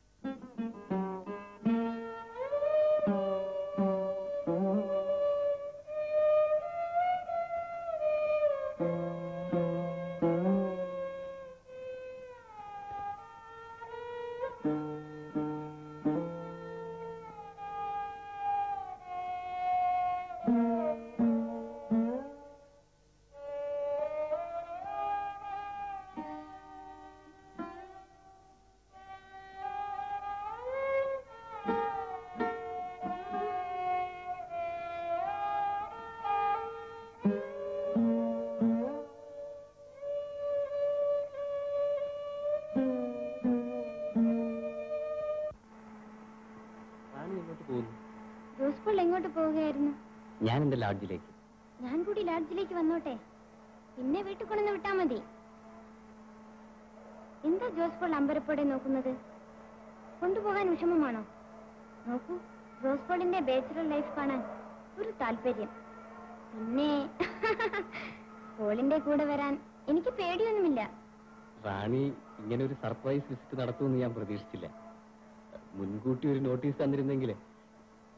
ജോസ്പോൾ എങ്ങോട്ട് പോവുകയായിരുന്നു? ഞാൻ എന്റെ ലാഡ്ജിലേക്ക്. ഞാൻ കൂടി ലാഡ്ജിലേക്ക് വന്നോട്ടെ? പിന്നെ വീട്ടിൽ കൊണ്ടുവന്ന് വിട്ടാ മതി. എന്താ ജോസ്പോൾ അമ്പരപ്പോടെ നോക്കുന്നത്? കൊണ്ടുപോകാൻ വിഷമമാണോ? നോക്കൂ, ജോസ്പോളിന്റെ ബാച്ചുലർ ലൈഫ് കാണാൻ ഒരു താല്പര്യം. പിന്നെ പോളിന്റെ കൂടെ വരാൻ എനിക്ക് പേടിയൊന്നുമില്ല. റാണി ഇങ്ങനെ ഒരു സർപ്രൈസ് വിസിറ്റ് നടത്തുമെന്ന് ഞാൻ പ്രതീക്ഷിച്ചില്ല. മുൻകൂട്ടി ഒരു നോട്ടീസ് തന്നിരുന്നെങ്കിൽ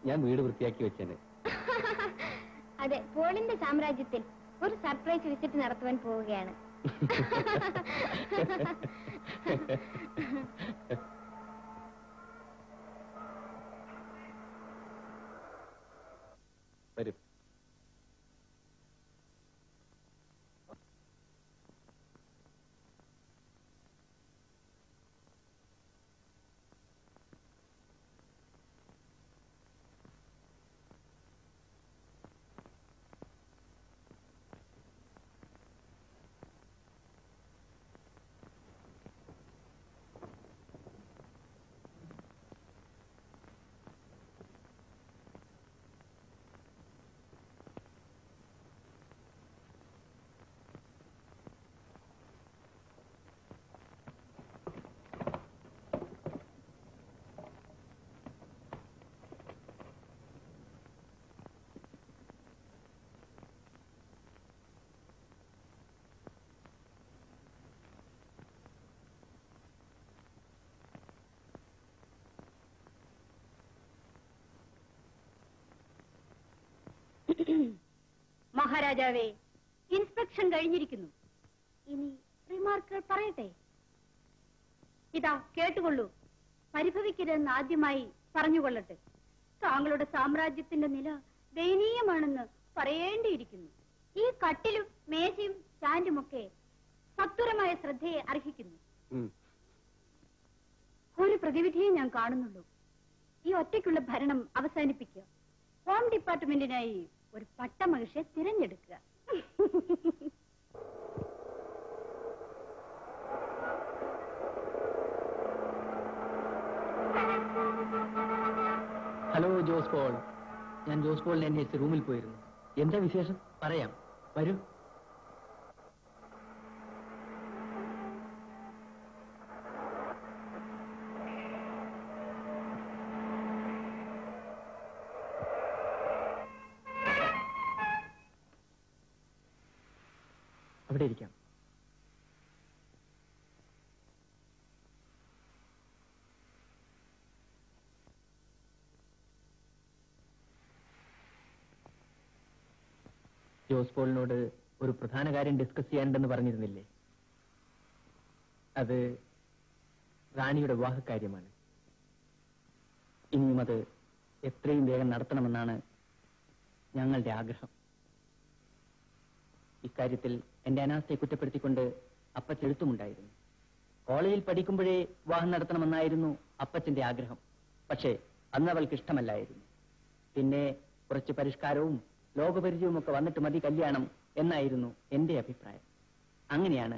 ഞാൻ വീട് വൃത്തിയാക്കി വെച്ചേനെ. അതെ, പോളിന്റെ സാമ്രാജ്യത്തിൽ ഒരു സർപ്രൈസ് വിസിറ്റ് നടത്തുവാൻ പോവുകയാണ്. വരും. മഹാരാജാവേ, ഇൻസ്പെക്ഷൻ കഴിഞ്ഞിരിക്കുന്നു. ഇനി റിമാർക്കുകൾ പറയട്ടെ? ഇതാ കേട്ടുകൊള്ളൂ. പരിഭവിക്കരുതെന്ന് ആദ്യമായി പറഞ്ഞുകൊള്ളട്ടെ. താങ്കളുടെ സാമ്രാജ്യത്തിന്റെ നില ദയനീയമാണെന്ന് പറയേണ്ടിയിരിക്കുന്നു. ഈ കട്ടിലും മേശയും സ്റ്റാൻഡുമൊക്കെ സത്വരമായ ശ്രദ്ധയെ അർഹിക്കുന്നു. ഒരു പ്രതിവിധിയെ ഞാൻ കാണുന്നുള്ളൂ. ഈ ഒറ്റയ്ക്കുള്ള ഭരണം അവസാനിപ്പിക്കുക. ഹോം ഡിപ്പാർട്ട്മെന്റിനായി ഒരു പട്ടമഹിഷെ തിരഞ്ഞെടുക്കുക. ഹലോ ജോസ് പോൾ, ഞാൻ ജോസ് പോളിനെ അന്വേഷിച്ച് റൂമിൽ പോയിരുന്നു. എന്താ വിശേഷം? പറയാം, വരൂ. അവിടെ ഇരിക്കാം. ജോസ് പോളിനോട് ഒരു പ്രധാന കാര്യം ഡിസ്കസ് ചെയ്യാനുണ്ടെന്ന് പറഞ്ഞിരുന്നില്ലേ? അത് റാണിയുടെ വിവാഹകാര്യമാണ്. ഇനിയും അത് എത്രയും വേഗം നടത്തണമെന്നാണ് ഞങ്ങളുടെ ആഗ്രഹം. ഇക്കാര്യത്തിൽ എന്റെ അനാസ്ഥയെ കുറ്റപ്പെടുത്തിക്കൊണ്ട് അപ്പച്ചെഴുത്തുമുണ്ടായിരുന്നു. കോളേജിൽ പഠിക്കുമ്പോഴേ വിവാഹം നടത്തണമെന്നായിരുന്നു അപ്പച്ചന്റെ ആഗ്രഹം. പക്ഷേ അന്ന് അവൾക്ക് ഇഷ്ടമല്ലായിരുന്നു. പിന്നെ കുറച്ച് പരിഷ്കാരവും ലോകപരിചയവും ഒക്കെ വന്നിട്ട് മതി കല്യാണം എന്നായിരുന്നു എന്റെ അഭിപ്രായം. അങ്ങനെയാണ്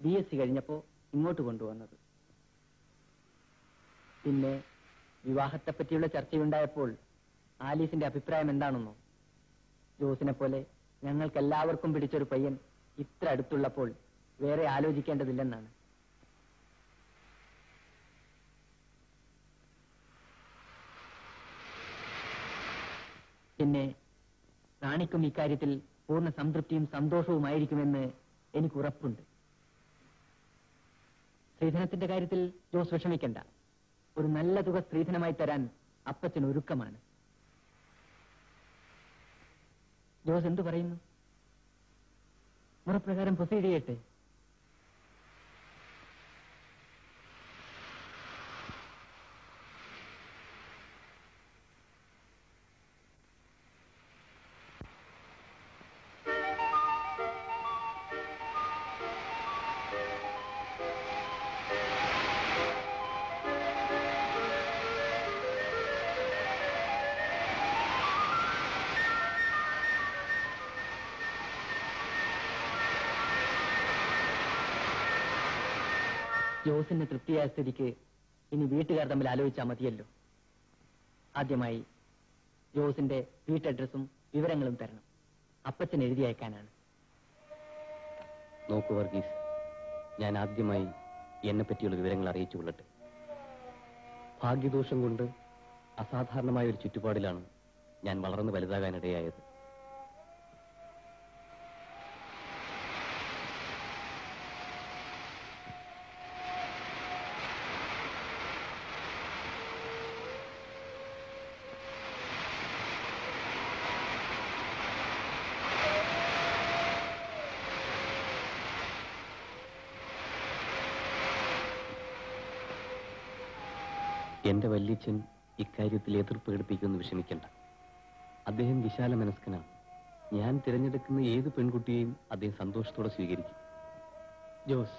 BSc കഴിഞ്ഞപ്പോ ഇങ്ങോട്ട് കൊണ്ടുവന്നത്. പിന്നെ വിവാഹത്തെ പറ്റിയുള്ള ചർച്ചയുണ്ടായപ്പോൾ ആലീസിന്റെ അഭിപ്രായം എന്താണെന്നോ? ജോസിനെ പോലെ ഞങ്ങൾക്കെല്ലാവർക്കും പിടിച്ചൊരു പയ്യൻ ഇത്ര അടുത്തുള്ളപ്പോൾ വേറെ ആലോചിക്കേണ്ടതില്ലെന്നാണ്. പിന്നെ റാണിക്കും ഇക്കാര്യത്തിൽ പൂർണ്ണ സംതൃപ്തിയും സന്തോഷവുമായിരിക്കുമെന്ന് എനിക്ക് ഉറപ്പുണ്ട്. സ്ത്രീധനത്തിന്റെ കാര്യത്തിൽ ജോസ് വിഷമിക്കണ്ട. ഒരു നല്ല തുക സ്ത്രീധനമായി തരാൻ അപ്പച്ചൻ ഒരുക്കമാണ്. ജോസ് എന്തു പറയുന്നു? മുറപ്രകാരം പ്രൊസീഡ് ചെയ്യട്ടെ? ജോസിന് തൃപ്തിയായ സ്ഥിതിക്ക് ഇനി വീട്ടുകാർ തമ്മിൽ ആലോചിച്ചാൽ മതിയല്ലോ. ആദ്യമായി ജോസിന്റെ വീട്ടഡ്രസ്സും വിവരങ്ങളും തരണം. അപ്പച്ചൻ എഴുതി അയക്കാനാണ്. നോക്കൂ വർഗീസ്, ഞാൻ ആദ്യമായി എന്നെ പറ്റിയുള്ള വിവരങ്ങൾ അറിയിച്ചു കൊള്ളട്ടെ. ഭാഗ്യദോഷം കൊണ്ട് അസാധാരണമായ ഒരു ചുറ്റുപാടിലാണ് ഞാൻ വളർന്നു വലുതാകാനിടയായത്. എന്റെ വല്യച്ഛൻ ഇക്കാര്യത്തിൽ എതിർപ്പ് പ്രകടിപ്പിക്കുമെന്ന് വിഷമിക്കണ്ട. അദ്ദേഹം വിശാല മനസ്കനാണ്. ഞാൻ തിരഞ്ഞെടുക്കുന്ന ഏത് പെൺകുട്ടിയെയും അദ്ദേഹം സന്തോഷത്തോടെ സ്വീകരിക്കും. ജോസ്,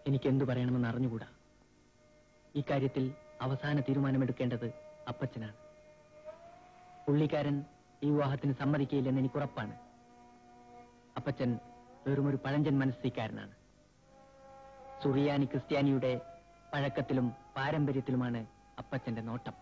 എനിക്ക് എന്തു പറയണമെന്ന് അറിഞ്ഞുകൂടാ. ഇക്കാര്യത്തിൽ അവസാന തീരുമാനമെടുക്കേണ്ടത് അപ്പച്ചനാണ്. പുള്ളിക്കാരൻ ഈ വിവാഹത്തിന് സമ്മതിക്കയില്ലെന്ന് എനിക്ക് ഉറപ്പാണ്. അപ്പച്ചൻ വെറുമൊരു പഴഞ്ചൻ മനസ്ഥിതിക്കാരനാണ്. സുറിയാനി ക്രിസ്ത്യാനിയുടെ പഴക്കത്തിലും പാരമ്പര്യത്തിലുമാണ് അപ്പച്ചന്റെ നോട്ടം.